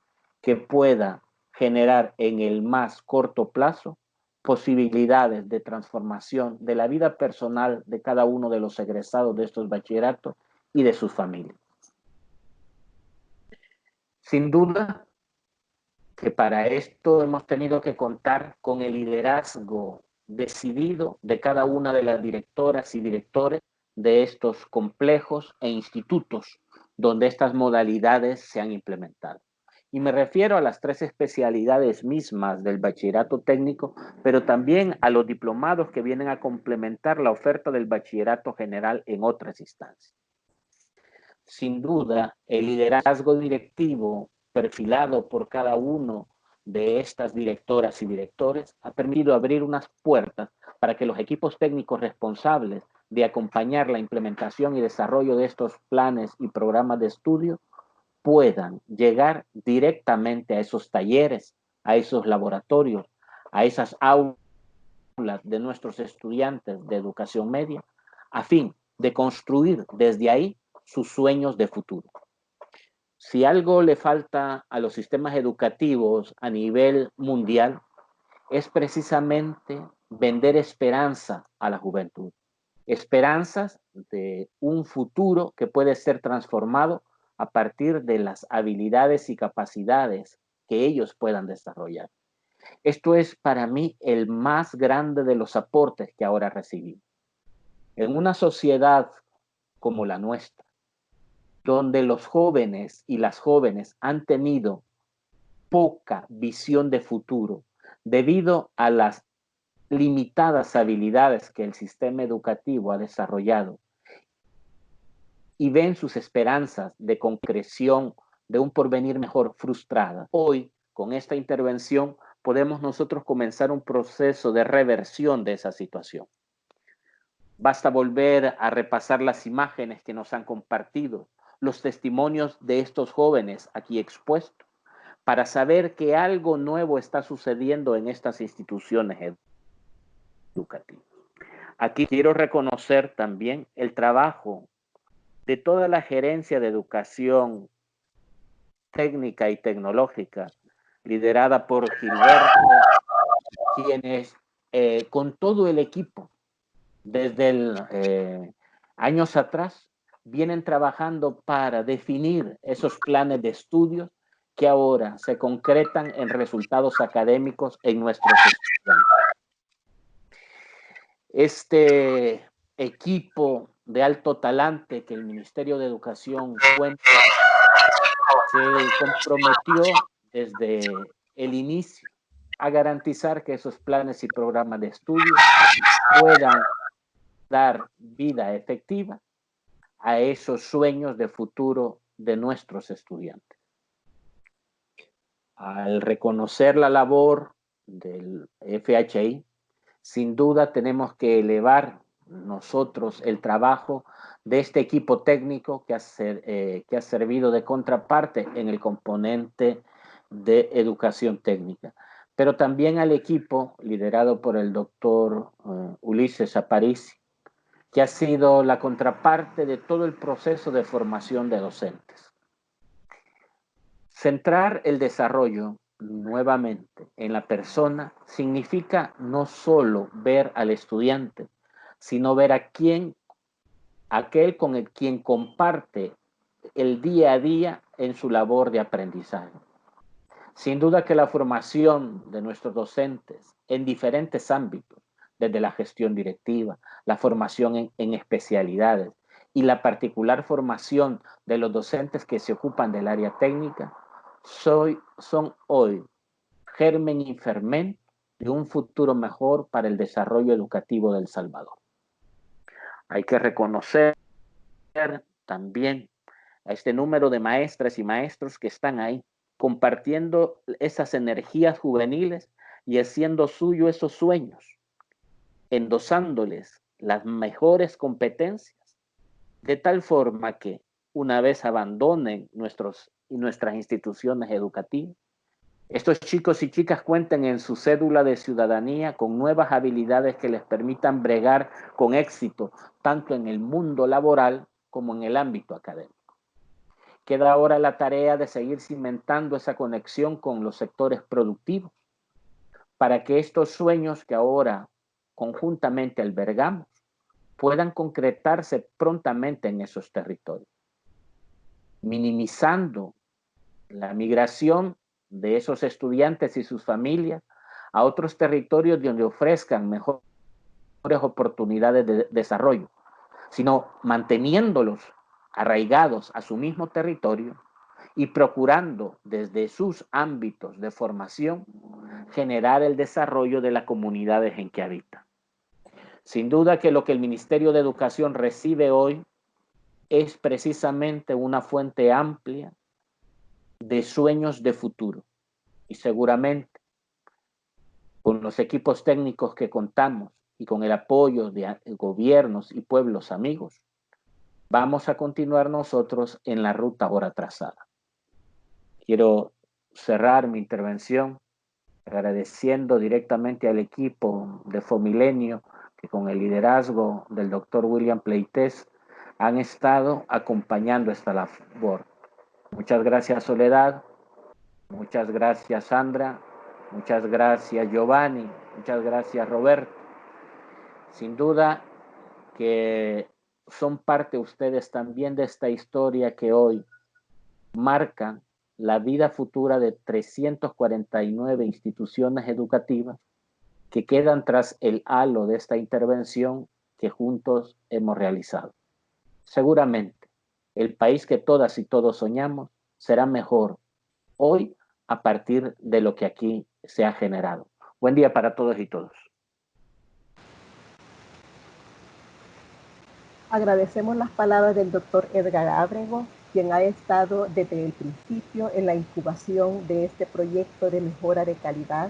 que pueda generar en el más corto plazo posibilidades de transformación de la vida personal de cada uno de los egresados de estos bachilleratos y de sus familias. Sin duda que para esto hemos tenido que contar con el liderazgo decidido de cada una de las directoras y directores de estos complejos e institutos donde estas modalidades se han implementado. Y me refiero a las 3 especialidades mismas del bachillerato técnico, pero también a los diplomados que vienen a complementar la oferta del bachillerato general en otras instancias. Sin duda, el liderazgo directivo perfilado por cada uno de estas directoras y directores ha permitido abrir unas puertas para que los equipos técnicos responsables de acompañar la implementación y desarrollo de estos planes y programas de estudio puedan llegar directamente a esos talleres, a esos laboratorios, a esas aulas de nuestros estudiantes de educación media, a fin de construir desde ahí sus sueños de futuro. Si algo le falta a los sistemas educativos a nivel mundial, es precisamente vender esperanza a la juventud. Esperanzas de un futuro que puede ser transformado a partir de las habilidades y capacidades que ellos puedan desarrollar. Esto es para mí el más grande de los aportes que ahora recibimos. En una sociedad como la nuestra, donde los jóvenes y las jóvenes han tenido poca visión de futuro debido a las limitadas habilidades que el sistema educativo ha desarrollado y ven sus esperanzas de concreción de un porvenir mejor frustrada. Hoy, con esta intervención, podemos nosotros comenzar un proceso de reversión de esa situación. Basta volver a repasar las imágenes que nos han compartido, los testimonios de estos jóvenes aquí expuestos, para saber que algo nuevo está sucediendo en estas instituciones educativas. Aquí quiero reconocer también el trabajo de toda la gerencia de educación técnica y tecnológica, liderada por Gilberto, quienes con todo el equipo, desde años atrás, vienen trabajando para definir esos planes de estudios que ahora se concretan en resultados académicos en nuestros estudiantes. Este equipo de alto talante que el Ministerio de Educación cuenta se comprometió desde el inicio a garantizar que esos planes y programas de estudio puedan dar vida efectiva a esos sueños de futuro de nuestros estudiantes. Al reconocer la labor del FHI, sin duda tenemos que elevar nosotros el trabajo de este equipo técnico que ha servido de contraparte en el componente de educación técnica, pero también al equipo liderado por el doctor Ulises Aparici, que ha sido la contraparte de todo el proceso de formación de docentes. Centrar el desarrollo nuevamente en la persona significa no solo ver al estudiante, sino ver a aquel con el quien comparte el día a día en su labor de aprendizaje. Sin duda que la formación de nuestros docentes en diferentes ámbitos, desde la gestión directiva, la formación en especialidades y la particular formación de los docentes que se ocupan del área técnica, son hoy germen y fermento de un futuro mejor para el desarrollo educativo de El Salvador. Hay que reconocer también a este número de maestras y maestros que están ahí, compartiendo esas energías juveniles y haciendo suyo esos sueños endosándoles las mejores competencias, de tal forma que una vez abandonen nuestras instituciones educativas, estos chicos y chicas cuenten en su cédula de ciudadanía con nuevas habilidades que les permitan bregar con éxito, tanto en el mundo laboral como en el ámbito académico. Queda ahora la tarea de seguir cimentando esa conexión con los sectores productivos, para que estos sueños que ahora conjuntamente albergamos puedan concretarse prontamente en esos territorios, minimizando la migración de esos estudiantes y sus familias a otros territorios donde ofrezcan mejores oportunidades de desarrollo, sino manteniéndolos arraigados a su mismo territorio y procurando desde sus ámbitos de formación generar el desarrollo de las comunidades en que habitan. Sin duda que lo que el Ministerio de Educación recibe hoy es precisamente una fuente amplia de sueños de futuro, y seguramente con los equipos técnicos que contamos y con el apoyo de gobiernos y pueblos amigos, vamos a continuar nosotros en la ruta ahora trazada. Quiero cerrar mi intervención agradeciendo directamente al equipo de Fomilenio que con el liderazgo del doctor William Pleites han estado acompañando esta labor. Muchas gracias, Soledad. Muchas gracias, Sandra. Muchas gracias, Giovanni. Muchas gracias, Roberto. Sin duda que son parte ustedes también de esta historia que hoy marca la vida futura de 349 instituciones educativas que quedan tras el halo de esta intervención que juntos hemos realizado. Seguramente el país que todas y todos soñamos será mejor hoy a partir de lo que aquí se ha generado. Buen día para todos y todas. Agradecemos las palabras del doctor Edgar Ábrego, quien ha estado desde el principio en la incubación de este proyecto de mejora de calidad.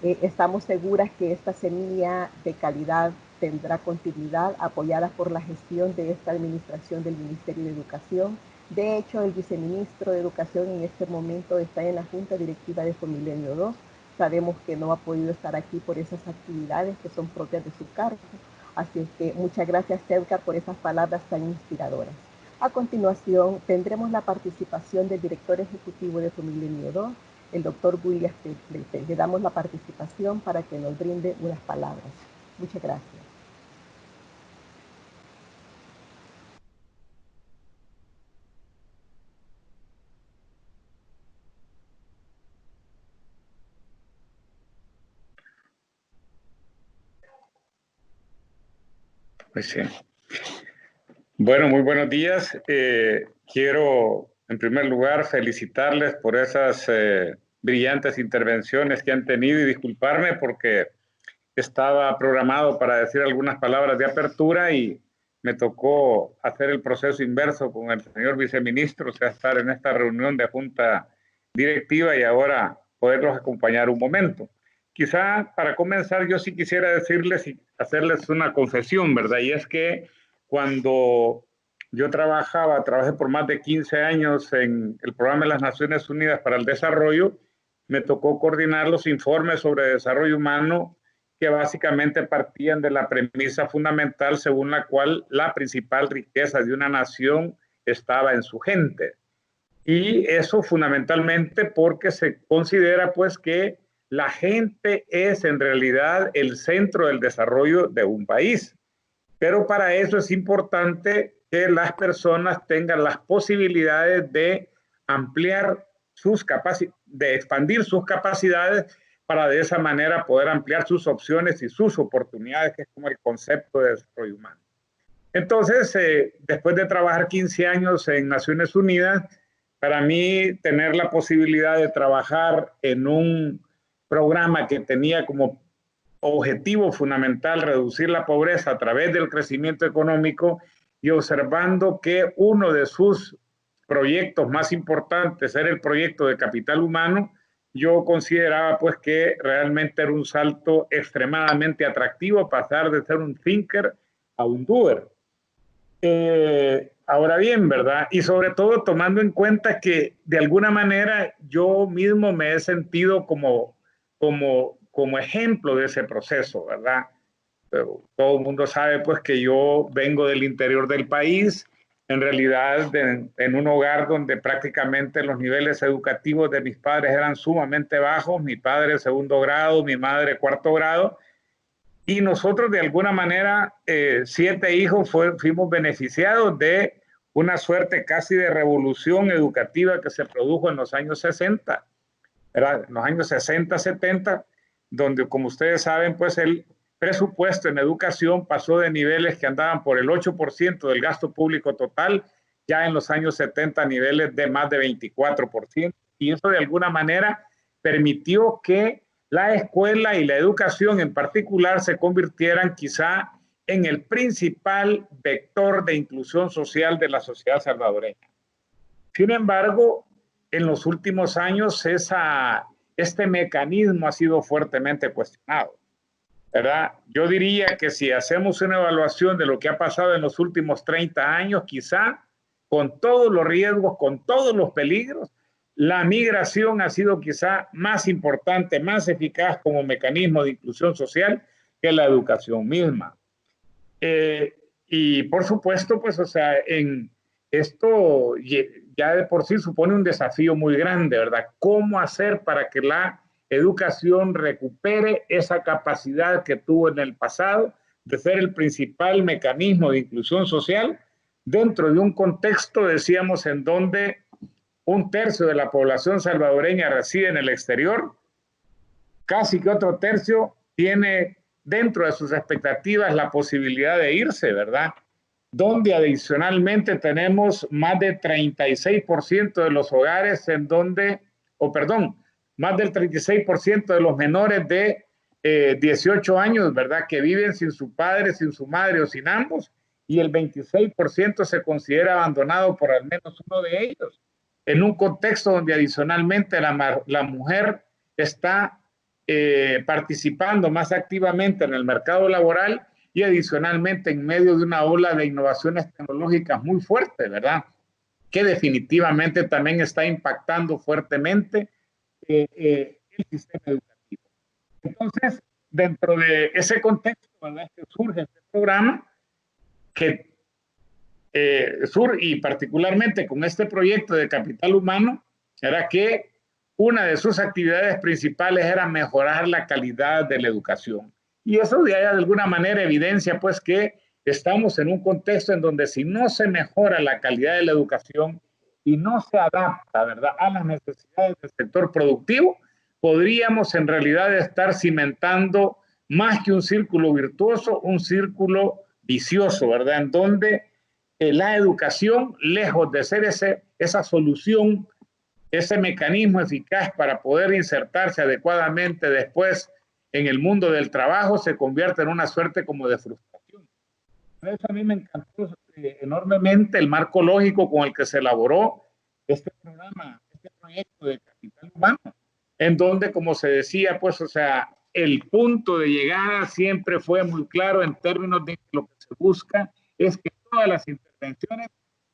Estamos seguras que esta semilla de calidad tendrá continuidad apoyada por la gestión de esta administración del Ministerio de Educación. De hecho, el viceministro de Educación en este momento está en la Junta Directiva de Fomilenio 2. Sabemos que no ha podido estar aquí por esas actividades que son propias de su cargo. Así que muchas gracias, Edgar, por esas palabras tan inspiradoras. A continuación, tendremos la participación del director ejecutivo de Fomilenio 2, el doctor William Pleites. Le damos la participación para que nos brinde unas palabras. Muchas gracias. Pues sí. Bueno, muy buenos días. Quiero, en primer lugar, felicitarles por esas brillantes intervenciones que han tenido y disculparme porque estaba programado para decir algunas palabras de apertura y me tocó hacer el proceso inverso con el señor viceministro, o sea, estar en esta reunión de junta directiva y ahora poderlos acompañar un momento. Quizá para comenzar yo sí quisiera decirles y hacerles una confesión, ¿verdad? Y es que cuando yo trabajé por más de 15 años en el programa de las Naciones Unidas para el Desarrollo, me tocó coordinar los informes sobre desarrollo humano que básicamente partían de la premisa fundamental según la cual la principal riqueza de una nación estaba en su gente. Y eso fundamentalmente porque se considera pues que la gente es en realidad el centro del desarrollo de un país. Pero para eso es importante que las personas tengan las posibilidades de ampliar sus capacidades, de expandir sus capacidades para de esa manera poder ampliar sus opciones y sus oportunidades, que es como el concepto de desarrollo humano. Entonces, después de trabajar 15 años en Naciones Unidas, para mí tener la posibilidad de trabajar en un programa que tenía como objetivo fundamental reducir la pobreza a través del crecimiento económico y observando que uno de sus proyectos más importantes era el proyecto de capital humano, yo consideraba pues que realmente era un salto extremadamente atractivo pasar de ser un thinker a un doer. Ahora bien, ¿verdad? Y sobre todo tomando en cuenta que de alguna manera yo mismo me he sentido como ejemplo de ese proceso, ¿verdad? Pero todo el mundo sabe pues que yo vengo del interior del país, en realidad en un hogar donde prácticamente los niveles educativos de mis padres eran sumamente bajos, mi padre segundo grado, mi madre cuarto grado, y nosotros de alguna manera, 7 hijos fuimos beneficiados de una suerte casi de revolución educativa que se produjo en los años 60, ¿verdad? En los años 60, 70, donde como ustedes saben, pues el presupuesto en educación pasó de niveles que andaban por el 8% del gasto público total, ya en los años 70 niveles de más de 24%, y eso de alguna manera permitió que la escuela y la educación en particular se convirtieran quizá en el principal vector de inclusión social de la sociedad salvadoreña. Sin embargo, en los últimos años este mecanismo ha sido fuertemente cuestionado, ¿verdad? Yo diría que si hacemos una evaluación de lo que ha pasado en los últimos 30 años, quizá con todos los riesgos, con todos los peligros, la migración ha sido quizá más importante, más eficaz como mecanismo de inclusión social que la educación misma. Y por supuesto, pues, o sea, en esto ya de por sí supone un desafío muy grande, ¿verdad? ¿Cómo hacer para que la educación recupere esa capacidad que tuvo en el pasado de ser el principal mecanismo de inclusión social dentro de un contexto, decíamos, en donde 1/3 de la población salvadoreña reside en el exterior, casi que otro tercio tiene dentro de sus expectativas la posibilidad de irse, ¿verdad? Donde adicionalmente tenemos más de 36% de los hogares en donde, más del 36% de los menores de 18 años, ¿verdad? Que viven sin su padre, sin su madre o sin ambos, y el 26% se considera abandonado por al menos uno de ellos, en un contexto donde adicionalmente la mujer está participando más activamente en el mercado laboral y adicionalmente en medio de una ola de innovaciones tecnológicas muy fuerte, ¿verdad? Que definitivamente también está impactando fuertemente el sistema educativo. Entonces, dentro de ese contexto, ¿verdad?, es que surge este programa que y particularmente con este proyecto de capital humano, era que una de sus actividades principales era mejorar la calidad de la educación. Y eso de alguna manera evidencia pues que estamos en un contexto en donde si no se mejora la calidad de la educación y no se adapta, ¿verdad?, a las necesidades del sector productivo, podríamos en realidad estar cimentando más que un círculo virtuoso, un círculo vicioso, ¿verdad?, en donde la educación, lejos de ser esa solución, ese mecanismo eficaz para poder insertarse adecuadamente después en el mundo del trabajo, se convierte en una suerte como de frustración. Por eso a mí me encantó enormemente el marco lógico con el que se elaboró este programa, este proyecto de capital humano, en donde, como se decía, pues, o sea, el punto de llegada siempre fue muy claro en términos de lo que se busca es que todas las intervenciones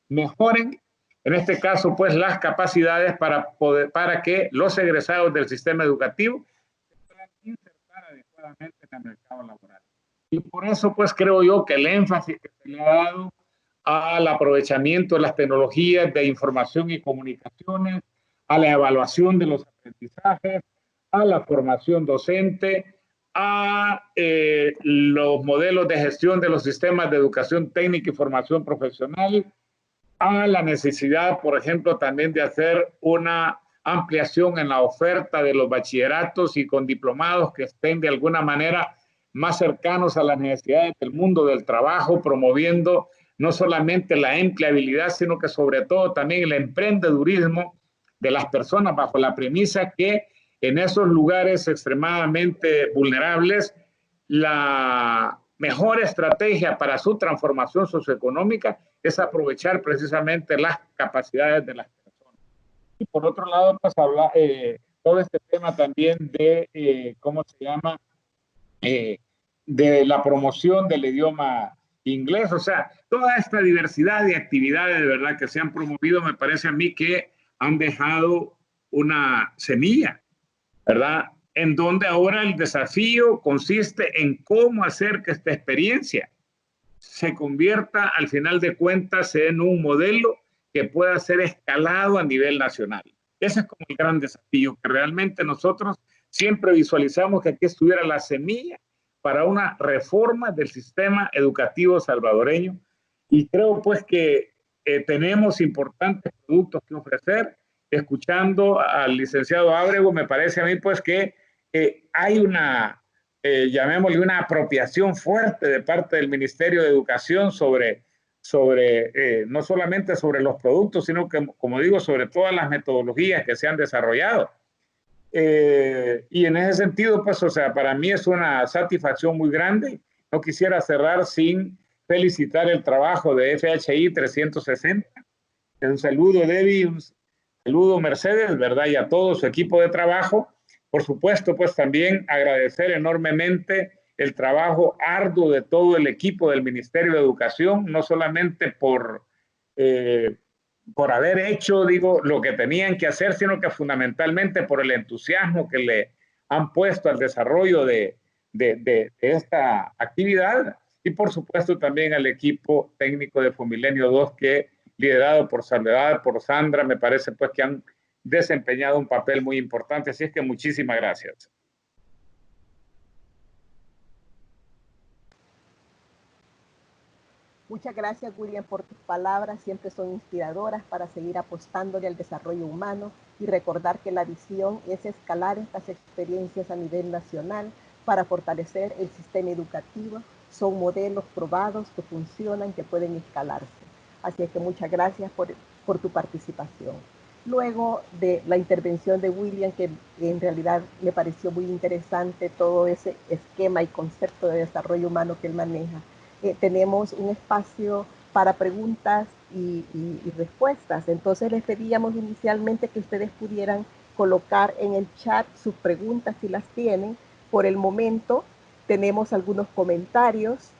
mejoren, en este caso, pues, las capacidades para que los egresados del sistema educativo se puedan insertar adecuadamente en el mercado laboral. Y por eso, pues, creo yo que el énfasis que se le ha dado al aprovechamiento de las tecnologías de información y comunicaciones, a la evaluación de los aprendizajes, a la formación docente, a los modelos de gestión de los sistemas de educación técnica y formación profesional, a la necesidad, por ejemplo, también de hacer una ampliación en la oferta de los bachilleratos y con diplomados que estén de alguna manera más cercanos a las necesidades del mundo del trabajo, promoviendo no solamente la empleabilidad, sino que sobre todo también el emprendedurismo de las personas bajo la premisa que en esos lugares extremadamente vulnerables, la mejor estrategia para su transformación socioeconómica es aprovechar precisamente las capacidades de las personas. Y por otro lado, pues todo este tema también de, ¿cómo se llama? De la promoción del idioma inglés, o sea, toda esta diversidad de actividades de verdad que se han promovido, me parece a mí que han dejado una semilla, ¿verdad? En donde ahora el desafío consiste en cómo hacer que esta experiencia se convierta al final de cuentas en un modelo que pueda ser escalado a nivel nacional. Ese es como el gran desafío, que realmente nosotros siempre visualizamos que aquí estuviera la semilla para una reforma del sistema educativo salvadoreño, y creo pues que tenemos importantes productos que ofrecer. Escuchando al licenciado Ábrego, me parece a mí pues que hay una, llamémosle una apropiación fuerte de parte del Ministerio de Educación sobre no solamente sobre los productos, sino que, como digo, sobre todas las metodologías que se han desarrollado. Y en ese sentido, pues, o sea, para mí es una satisfacción muy grande. No quisiera cerrar sin felicitar el trabajo de FHI 360. Un saludo, Debbie, un saludo, Mercedes, ¿verdad? Y a todo su equipo de trabajo. Por supuesto, pues también agradecer enormemente el trabajo arduo de todo el equipo del Ministerio de Educación, no solamente por haber hecho, digo, lo que tenían que hacer, sino que fundamentalmente por el entusiasmo que le han puesto al desarrollo de esta actividad, y por supuesto también al equipo técnico de Fomilenio 2, que liderado por Soledad, por Sandra, me parece pues que han desempeñado un papel muy importante. Así es que muchísimas gracias. Muchas gracias, William, por tus palabras. Siempre son inspiradoras para seguir apostándole al desarrollo humano y recordar que la visión es escalar estas experiencias a nivel nacional para fortalecer el sistema educativo. Son modelos probados que funcionan, que pueden escalarse. Así es que muchas gracias por tu participación. Luego de la intervención de William, que en realidad me pareció muy interesante todo ese esquema y concepto de desarrollo humano que él maneja, tenemos un espacio para preguntas y respuestas. Entonces les pedíamos inicialmente que ustedes pudieran colocar en el chat sus preguntas si las tienen. Por el momento tenemos algunos comentarios.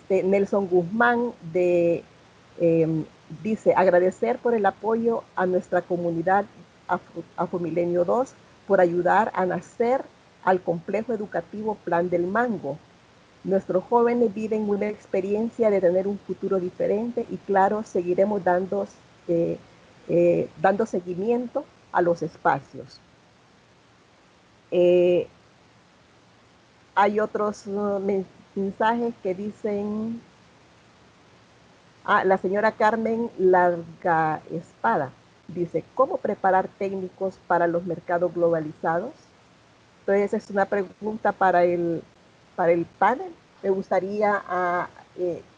Nelson Guzmán dice: agradecer por el apoyo a nuestra comunidad Fomilenio 2 por ayudar a nacer al complejo educativo Plan del Mango. Nuestros jóvenes viven una experiencia de tener un futuro diferente y claro, seguiremos dando seguimiento a los espacios. Hay otros mensajes que dicen... la señora Carmen Larga Espada dice: ¿cómo preparar técnicos para los mercados globalizados? Entonces es una pregunta para el panel. Me gustaría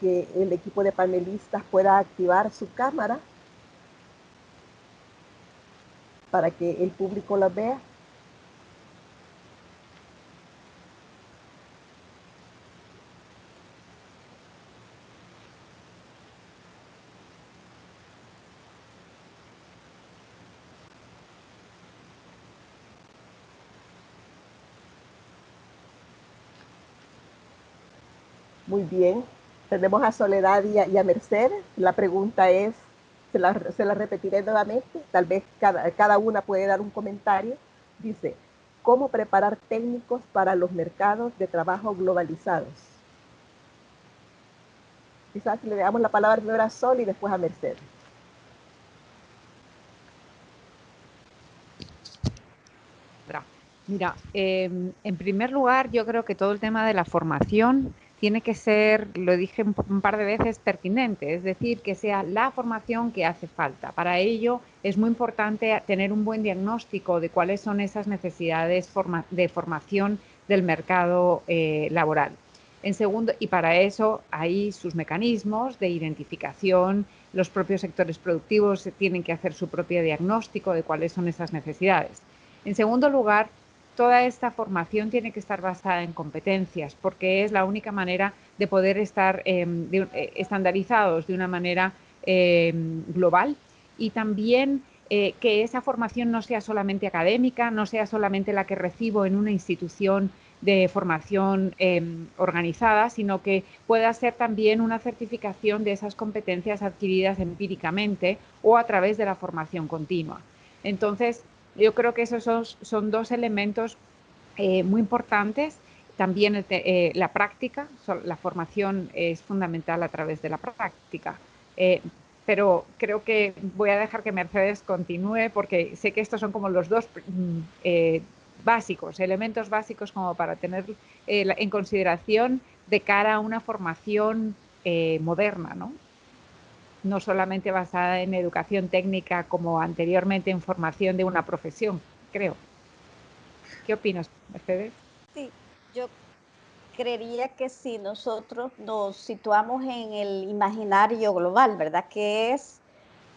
que el equipo de panelistas pueda activar su cámara para que el público la vea. Muy bien, tenemos a Soledad y a Mercedes. La pregunta es, se la repetiré nuevamente, tal vez cada una puede dar un comentario. Dice: ¿cómo preparar técnicos para los mercados de trabajo globalizados? Quizás le damos la palabra primero a Sol y después a Mercedes. Mira, en primer lugar, yo creo que todo el tema de la formación tiene que ser, lo dije un par de veces, pertinente, es decir, que sea la formación que hace falta. Para ello es muy importante tener un buen diagnóstico de cuáles son esas necesidades de formación del mercado laboral. En segundo, y para eso hay sus mecanismos de identificación. Los propios sectores productivos tienen que hacer su propio diagnóstico de cuáles son esas necesidades. En segundo lugar, toda esta formación tiene que estar basada en competencias, porque es la única manera de poder estar estandarizados de una manera global, y también que esa formación no sea solamente académica, no sea solamente la que recibo en una institución de formación organizada, sino que pueda ser también una certificación de esas competencias adquiridas empíricamente o a través de la formación continua. Entonces, yo creo que esos son dos elementos muy importantes. También la práctica, la formación es fundamental a través de la práctica. Pero creo que voy a dejar que Mercedes continúe porque sé que estos son como los dos básicos, elementos básicos como para tener en consideración de cara a una formación moderna, ¿no? No solamente basada en educación técnica como anteriormente en formación de una profesión, creo. ¿Qué opinas, Mercedes? Sí, yo creería que si nosotros nos situamos en el imaginario global, ¿verdad? Que es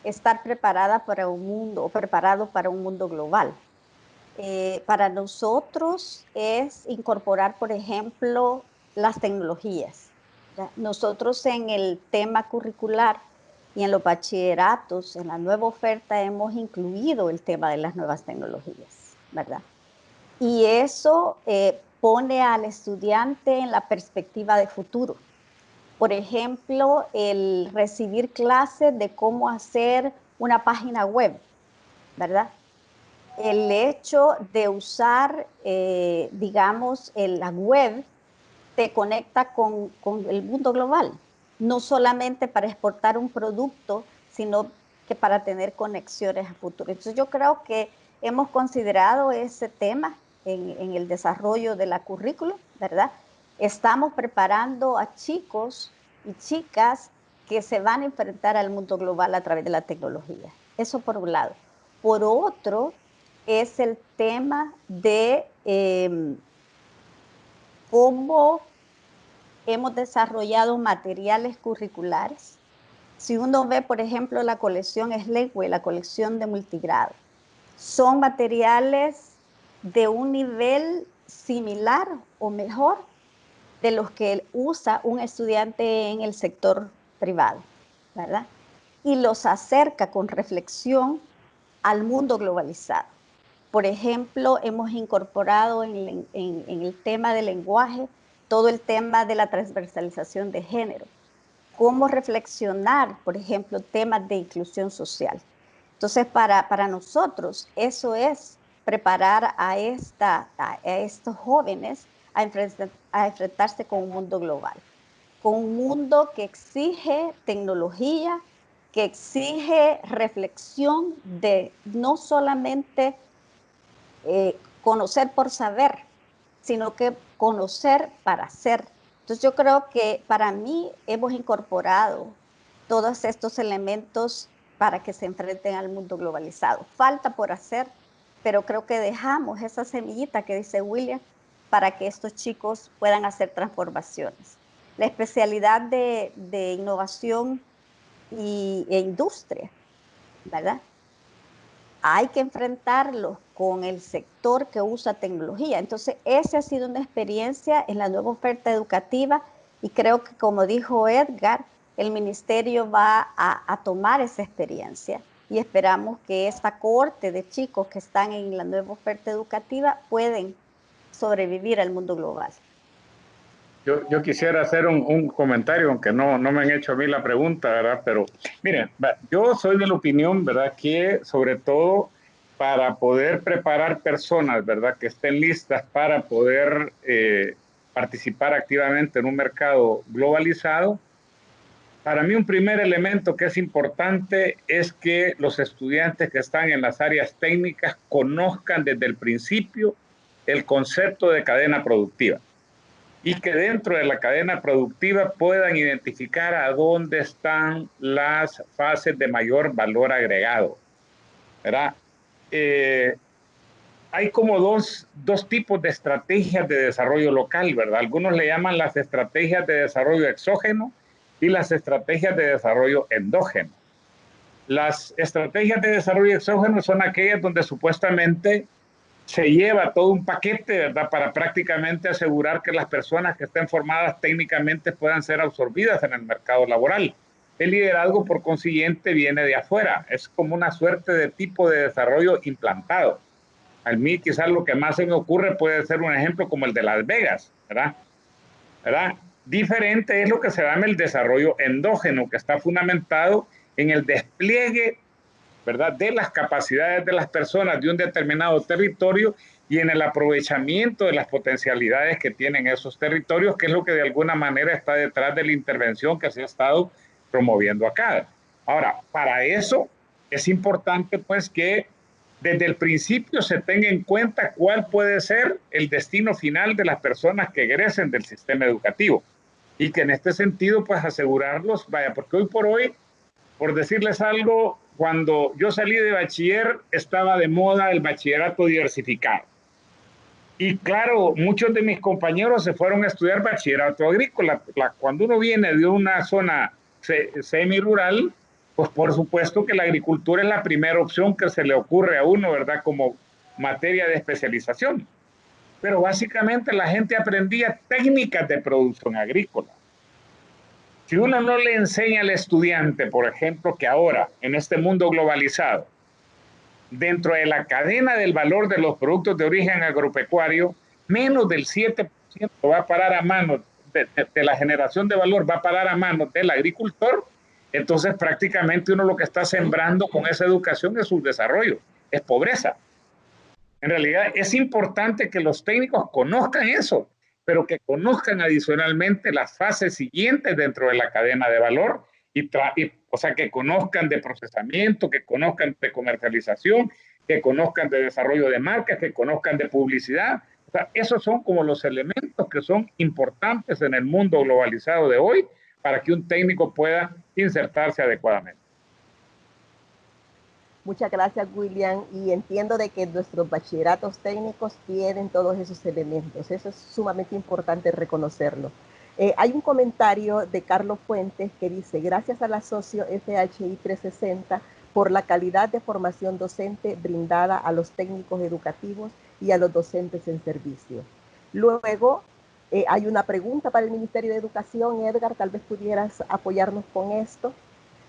estar preparada para un mundo, o preparado para un mundo global. Para nosotros es incorporar, por ejemplo, las tecnologías. ¿Verdad? Nosotros en el tema curricular y en los bachilleratos, en la nueva oferta, hemos incluido el tema de las nuevas tecnologías, ¿verdad? Y eso pone al estudiante en la perspectiva de futuro. Por ejemplo, el recibir clases de cómo hacer una página web, ¿verdad? El hecho de usar, digamos, la web te conecta con el mundo global, no solamente para exportar un producto, sino que para tener conexiones a futuro. Entonces yo creo que hemos considerado ese tema en el desarrollo de la currícula, ¿verdad? Estamos preparando a chicos y chicas que se van a enfrentar al mundo global a través de la tecnología. Eso por un lado. Por otro, es el tema de cómo hemos desarrollado materiales curriculares. Si uno ve, por ejemplo, la colección Slackway, la colección de multigrado, son materiales de un nivel similar o mejor de los que usa un estudiante en el sector privado, ¿verdad? Y los acerca con reflexión al mundo globalizado. Por ejemplo, hemos incorporado en el tema del lenguaje todo el tema de la transversalización de género. Cómo reflexionar, por ejemplo, temas de inclusión social. Entonces, para nosotros, eso es preparar a estos jóvenes a enfrentarse con un mundo global, con un mundo que exige tecnología, que exige reflexión de no solamente conocer por saber, sino que conocer para ser. Entonces yo creo que para mí hemos incorporado todos estos elementos para que se enfrenten al mundo globalizado. Falta por hacer, pero creo que dejamos esa semillita que dice William para que estos chicos puedan hacer transformaciones. La especialidad de innovación e industria, ¿verdad? Hay que enfrentarlos con el sector que usa tecnología. Entonces, esa ha sido una experiencia en la nueva oferta educativa y creo que, como dijo Edgar, el ministerio va a tomar esa experiencia y esperamos que esta cohorte de chicos que están en la nueva oferta educativa pueden sobrevivir al mundo global. Yo quisiera hacer un comentario, aunque no me han hecho a mí la pregunta, ¿verdad? Pero miren, yo soy de la opinión, ¿verdad? Que sobre todo para poder preparar personas, ¿verdad? Que estén listas para poder participar activamente en un mercado globalizado, para mí un primer elemento que es importante es que los estudiantes que están en las áreas técnicas conozcan desde el principio el concepto de cadena productiva. Y que dentro de la cadena productiva puedan identificar a dónde están las fases de mayor valor agregado, ¿verdad? Hay como dos tipos de estrategias de desarrollo local, ¿verdad? Algunos le llaman las estrategias de desarrollo exógeno y las estrategias de desarrollo endógeno. Las estrategias de desarrollo exógeno son aquellas donde supuestamente se lleva todo un paquete, ¿verdad? Para prácticamente asegurar que las personas que estén formadas técnicamente puedan ser absorbidas en el mercado laboral. El liderazgo, por consiguiente, viene de afuera. Es como una suerte de tipo de desarrollo implantado. A mí quizás lo que más se me ocurre puede ser un ejemplo como el de Las Vegas, ¿verdad? Diferente es lo que se llama el desarrollo endógeno, que está fundamentado en el despliegue, ¿verdad?, de las capacidades de las personas de un determinado territorio y en el aprovechamiento de las potencialidades que tienen esos territorios, que es lo que de alguna manera está detrás de la intervención que se ha estado promoviendo acá. Ahora, para eso es importante pues que desde el principio se tenga en cuenta cuál puede ser el destino final de las personas que egresen del sistema educativo y que en este sentido pues asegurarlos, vaya, porque hoy por hoy, por decirles algo, cuando yo salí de bachiller estaba de moda el bachillerato diversificado. Y claro, muchos de mis compañeros se fueron a estudiar bachillerato agrícola. Cuando uno viene de una zona semi-rural, pues por supuesto que la agricultura es la primera opción que se le ocurre a uno, ¿verdad? Como materia de especialización. Pero básicamente la gente aprendía técnicas de producción agrícola. Si uno no le enseña al estudiante, por ejemplo, que ahora, en este mundo globalizado, dentro de la cadena del valor de los productos de origen agropecuario, menos del 7% va a parar a manos de la generación de valor, va a parar a manos del agricultor. Entonces prácticamente uno lo que está sembrando con esa educación es su desarrollo, es pobreza. En realidad es importante que los técnicos conozcan eso, pero que conozcan adicionalmente las fases siguientes dentro de la cadena de valor, o sea, que conozcan de procesamiento, que conozcan de comercialización, que conozcan de desarrollo de marcas, que conozcan de publicidad. O sea, esos son como los elementos que son importantes en el mundo globalizado de hoy para que un técnico pueda insertarse adecuadamente. Muchas gracias, William, y entiendo de que nuestros bachilleratos técnicos tienen todos esos elementos. Eso es sumamente importante reconocerlo. Hay un comentario de Carlos Fuentes que dice: gracias al asocio FHI 360 por la calidad de formación docente brindada a los técnicos educativos y a los docentes en servicio. Luego, hay una pregunta para el Ministerio de Educación. Edgar, tal vez pudieras apoyarnos con esto.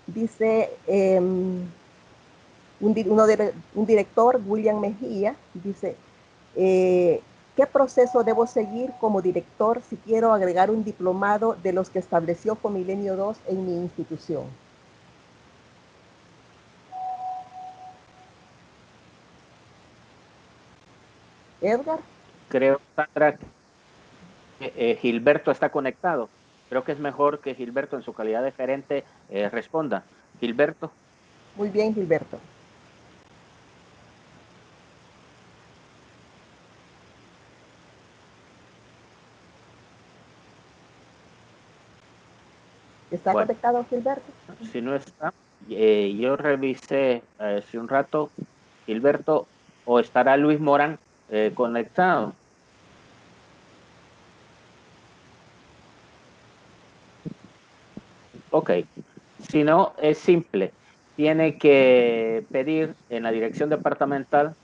Dice... un director, William Mejía, dice: ¿qué proceso debo seguir como director si quiero agregar un diplomado de los que estableció Fomilenio 2 en mi institución? Edgar. Creo, Sandra, que Gilberto está conectado. Creo que es mejor que Gilberto en su calidad de gerente responda. Gilberto. Muy bien, Gilberto. ¿Está conectado, Gilberto? Si no está, yo revisé hace un rato, Gilberto, o estará Luis Morán conectado. Ok, si no, es simple. Tiene que pedir en la dirección departamental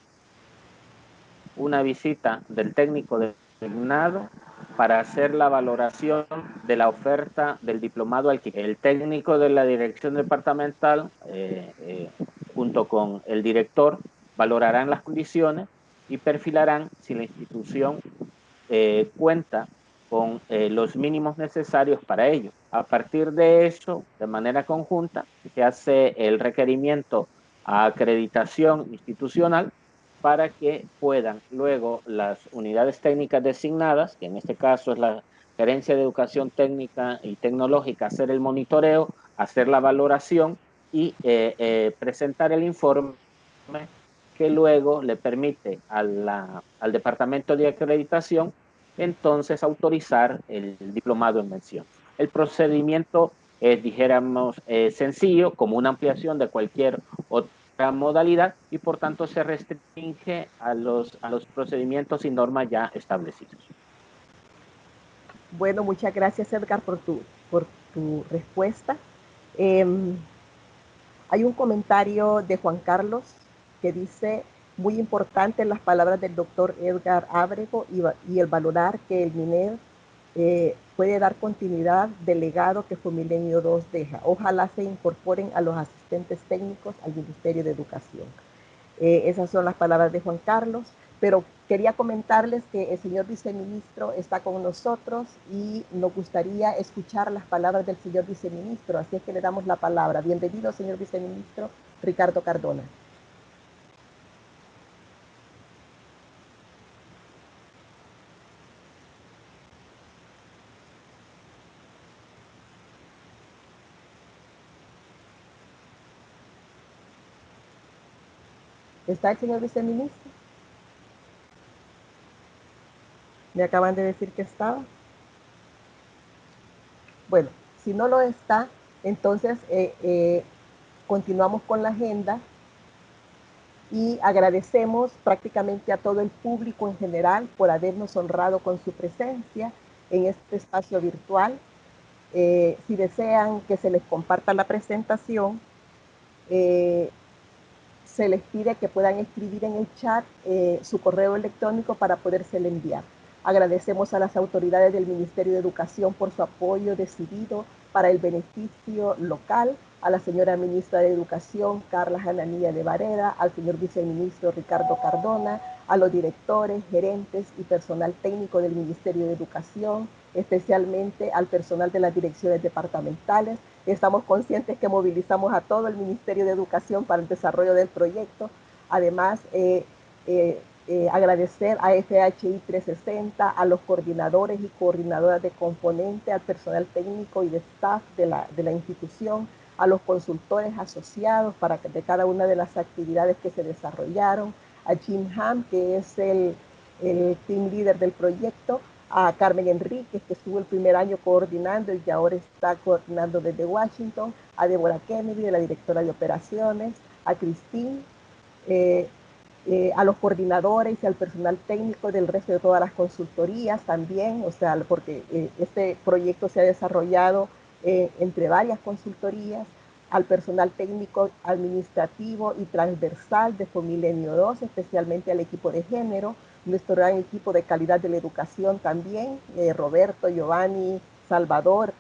una visita del técnico designado para hacer la valoración de la oferta del diplomado al que el técnico de la dirección departamental junto con el director valorarán las condiciones y perfilarán si la institución cuenta con los mínimos necesarios para ello. A partir de eso, de manera conjunta, se hace el requerimiento a acreditación institucional para que puedan luego las unidades técnicas designadas, que en este caso es la Gerencia de Educación Técnica y Tecnológica, hacer el monitoreo, hacer la valoración y presentar el informe que luego le permite al Departamento de Acreditación entonces autorizar el diplomado en mención. El procedimiento es, dijéramos, sencillo, como una ampliación de cualquier otra modalidad y por tanto se restringe a los procedimientos y normas ya establecidos. Bueno, muchas gracias, Edgar, por tu respuesta. Hay un comentario de Juan Carlos que dice: muy importante las palabras del doctor Edgar Ábrego y el valorar que el MINED puede dar continuidad del legado que Fomilenio 2 deja. Ojalá se incorporen a los asistentes técnicos al Ministerio de Educación. Esas son las palabras de Juan Carlos, pero quería comentarles que el señor viceministro está con nosotros y nos gustaría escuchar las palabras del señor viceministro, así es que le damos la palabra. Bienvenido, señor viceministro Ricardo Cardona. ¿Está el señor viceministro? Me acaban de decir que estaba. Bueno, si no lo está, entonces continuamos con la agenda y agradecemos prácticamente a todo el público en general por habernos honrado con su presencia en este espacio virtual. Si desean que se les comparta la presentación, se les pide que puedan escribir en el chat su correo electrónico para podérselo enviar. Agradecemos a las autoridades del Ministerio de Educación por su apoyo decidido para el beneficio local, a la señora ministra de Educación, Carla Jananía de Varela, al señor viceministro Ricardo Cardona, a los directores, gerentes y personal técnico del Ministerio de Educación, especialmente al personal de las direcciones departamentales. Estamos conscientes que movilizamos a todo el Ministerio de Educación para el desarrollo del proyecto. Además, agradecer a FHI 360, a los coordinadores y coordinadoras de componente, al personal técnico y de staff de la institución, a los consultores asociados de cada una de las actividades que se desarrollaron, a Jim Ham, que es el team leader del proyecto, a Carmen Enríquez, que estuvo el primer año coordinando y que ahora está coordinando desde Washington, a Deborah Kennedy, de la directora de operaciones, a Christine, a los coordinadores y al personal técnico del resto de todas las consultorías también, o sea, porque este proyecto se ha desarrollado entre varias consultorías, al personal técnico, administrativo y transversal de Fomilenio 2, especialmente al equipo de género, nuestro gran equipo de calidad de la educación también, Roberto, Giovanni, Salvador,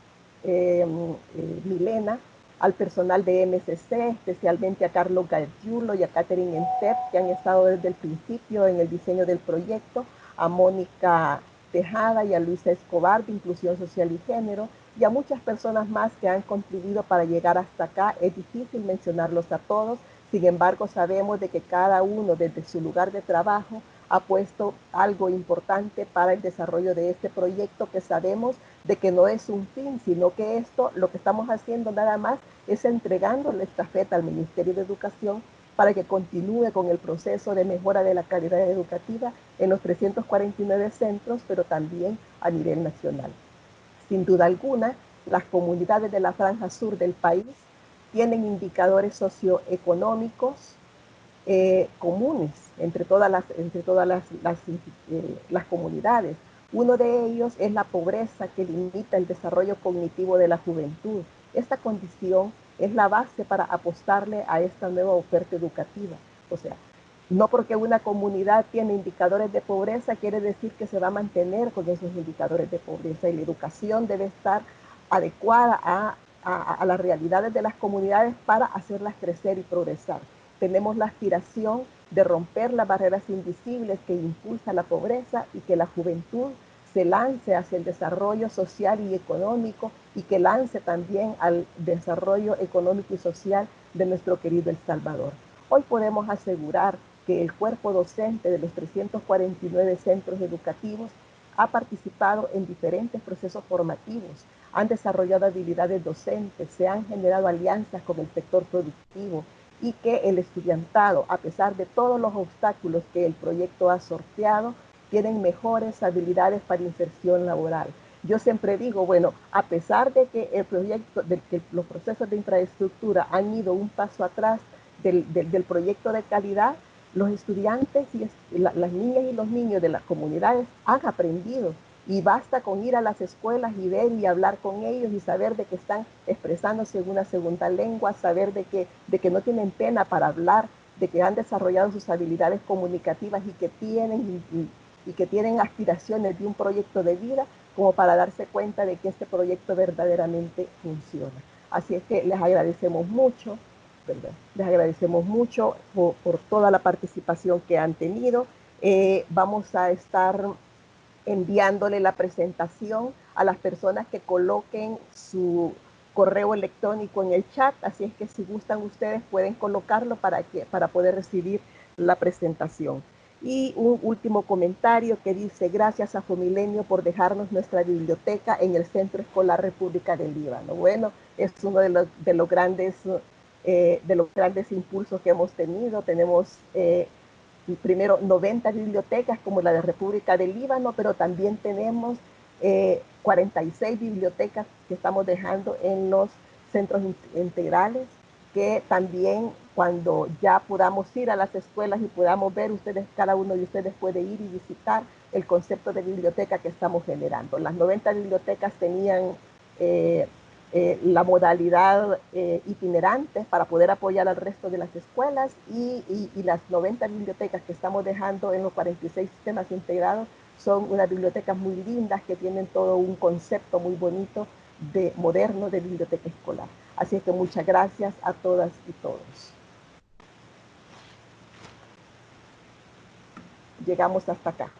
Milena, al personal de MSC, especialmente a Carlos Gargiulo y a Catherine Entep, que han estado desde el principio en el diseño del proyecto, a Mónica Tejada y a Luisa Escobar de Inclusión Social y Género, y a muchas personas más que han contribuido para llegar hasta acá. Es difícil mencionarlos a todos, sin embargo sabemos de que cada uno desde su lugar de trabajo ha puesto algo importante para el desarrollo de este proyecto, que sabemos de que no es un fin, sino que esto, lo que estamos haciendo nada más es entregando la estafeta al Ministerio de Educación para que continúe con el proceso de mejora de la calidad educativa en los 349 centros, pero también a nivel nacional. Sin duda alguna, las comunidades de la franja sur del país tienen indicadores socioeconómicos comunes entre todas las comunidades. Uno de ellos es la pobreza, que limita el desarrollo cognitivo de la juventud. Esta condición es la base para apostarle a esta nueva oferta educativa. O sea, no porque una comunidad tiene indicadores de pobreza quiere decir que se va a mantener con esos indicadores de pobreza, y la educación debe estar adecuada a las realidades de las comunidades para hacerlas crecer y progresar. Tenemos la aspiración de romper las barreras invisibles que impulsan la pobreza y que la juventud se lance hacia el desarrollo social y económico, y que lance también al desarrollo económico y social de nuestro querido El Salvador. Hoy podemos asegurar que el cuerpo docente de los 349 centros educativos ha participado en diferentes procesos formativos, han desarrollado habilidades docentes, se han generado alianzas con el sector productivo, y que el estudiantado, a pesar de todos los obstáculos que el proyecto ha sorteado, tienen mejores habilidades para inserción laboral. Yo siempre digo, bueno, a pesar de que el proyecto, de que los procesos de infraestructura han ido un paso atrás del proyecto de calidad, los estudiantes y las niñas y los niños de las comunidades han aprendido, y basta con ir a las escuelas y ver y hablar con ellos y saber de que están expresándose en una segunda lengua, saber de que no tienen pena para hablar, de que han desarrollado sus habilidades comunicativas y que tienen aspiraciones de un proyecto de vida. como para darse cuenta de que este proyecto verdaderamente funciona. Así es que les agradecemos mucho, ¿verdad? Les agradecemos mucho por toda la participación que han tenido. Vamos a estar enviándole la presentación a las personas que coloquen su correo electrónico en el chat, así es que si gustan ustedes pueden colocarlo para poder recibir la presentación. Y un último comentario que dice: gracias a Fomilenio por dejarnos nuestra biblioteca en el Centro Escolar República del Líbano. Bueno, es uno de los grandes impulsos que hemos tenido. Tenemos primero 90 bibliotecas como la de República del Líbano, pero también tenemos 46 bibliotecas que estamos dejando en los centros integrales, que también cuando ya podamos ir a las escuelas y podamos ver, cada uno de ustedes puede ir y visitar el concepto de biblioteca que estamos generando. Las 90 bibliotecas tenían la modalidad itinerante para poder apoyar al resto de las escuelas, y las 90 bibliotecas que estamos dejando en los 46 sistemas integrados son unas bibliotecas muy lindas que tienen todo un concepto muy bonito moderno de biblioteca escolar. Así es que muchas gracias a todas y todos. Llegamos hasta acá.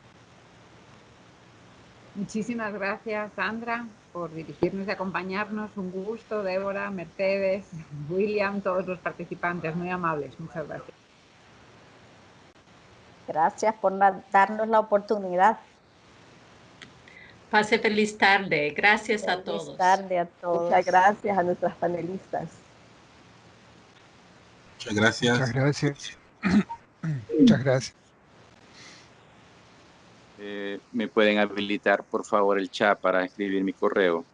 Muchísimas gracias, Sandra, por dirigirnos y acompañarnos. Un gusto, Débora, Mercedes, William, todos los participantes, muy amables. Muchas gracias. Gracias por darnos la oportunidad. Pase feliz tarde. Gracias a todos. Feliz tarde a todos. Muchas gracias a nuestras panelistas. Muchas gracias. Muchas gracias. Muchas gracias. ¿Me pueden habilitar, por favor, el chat para escribir mi correo?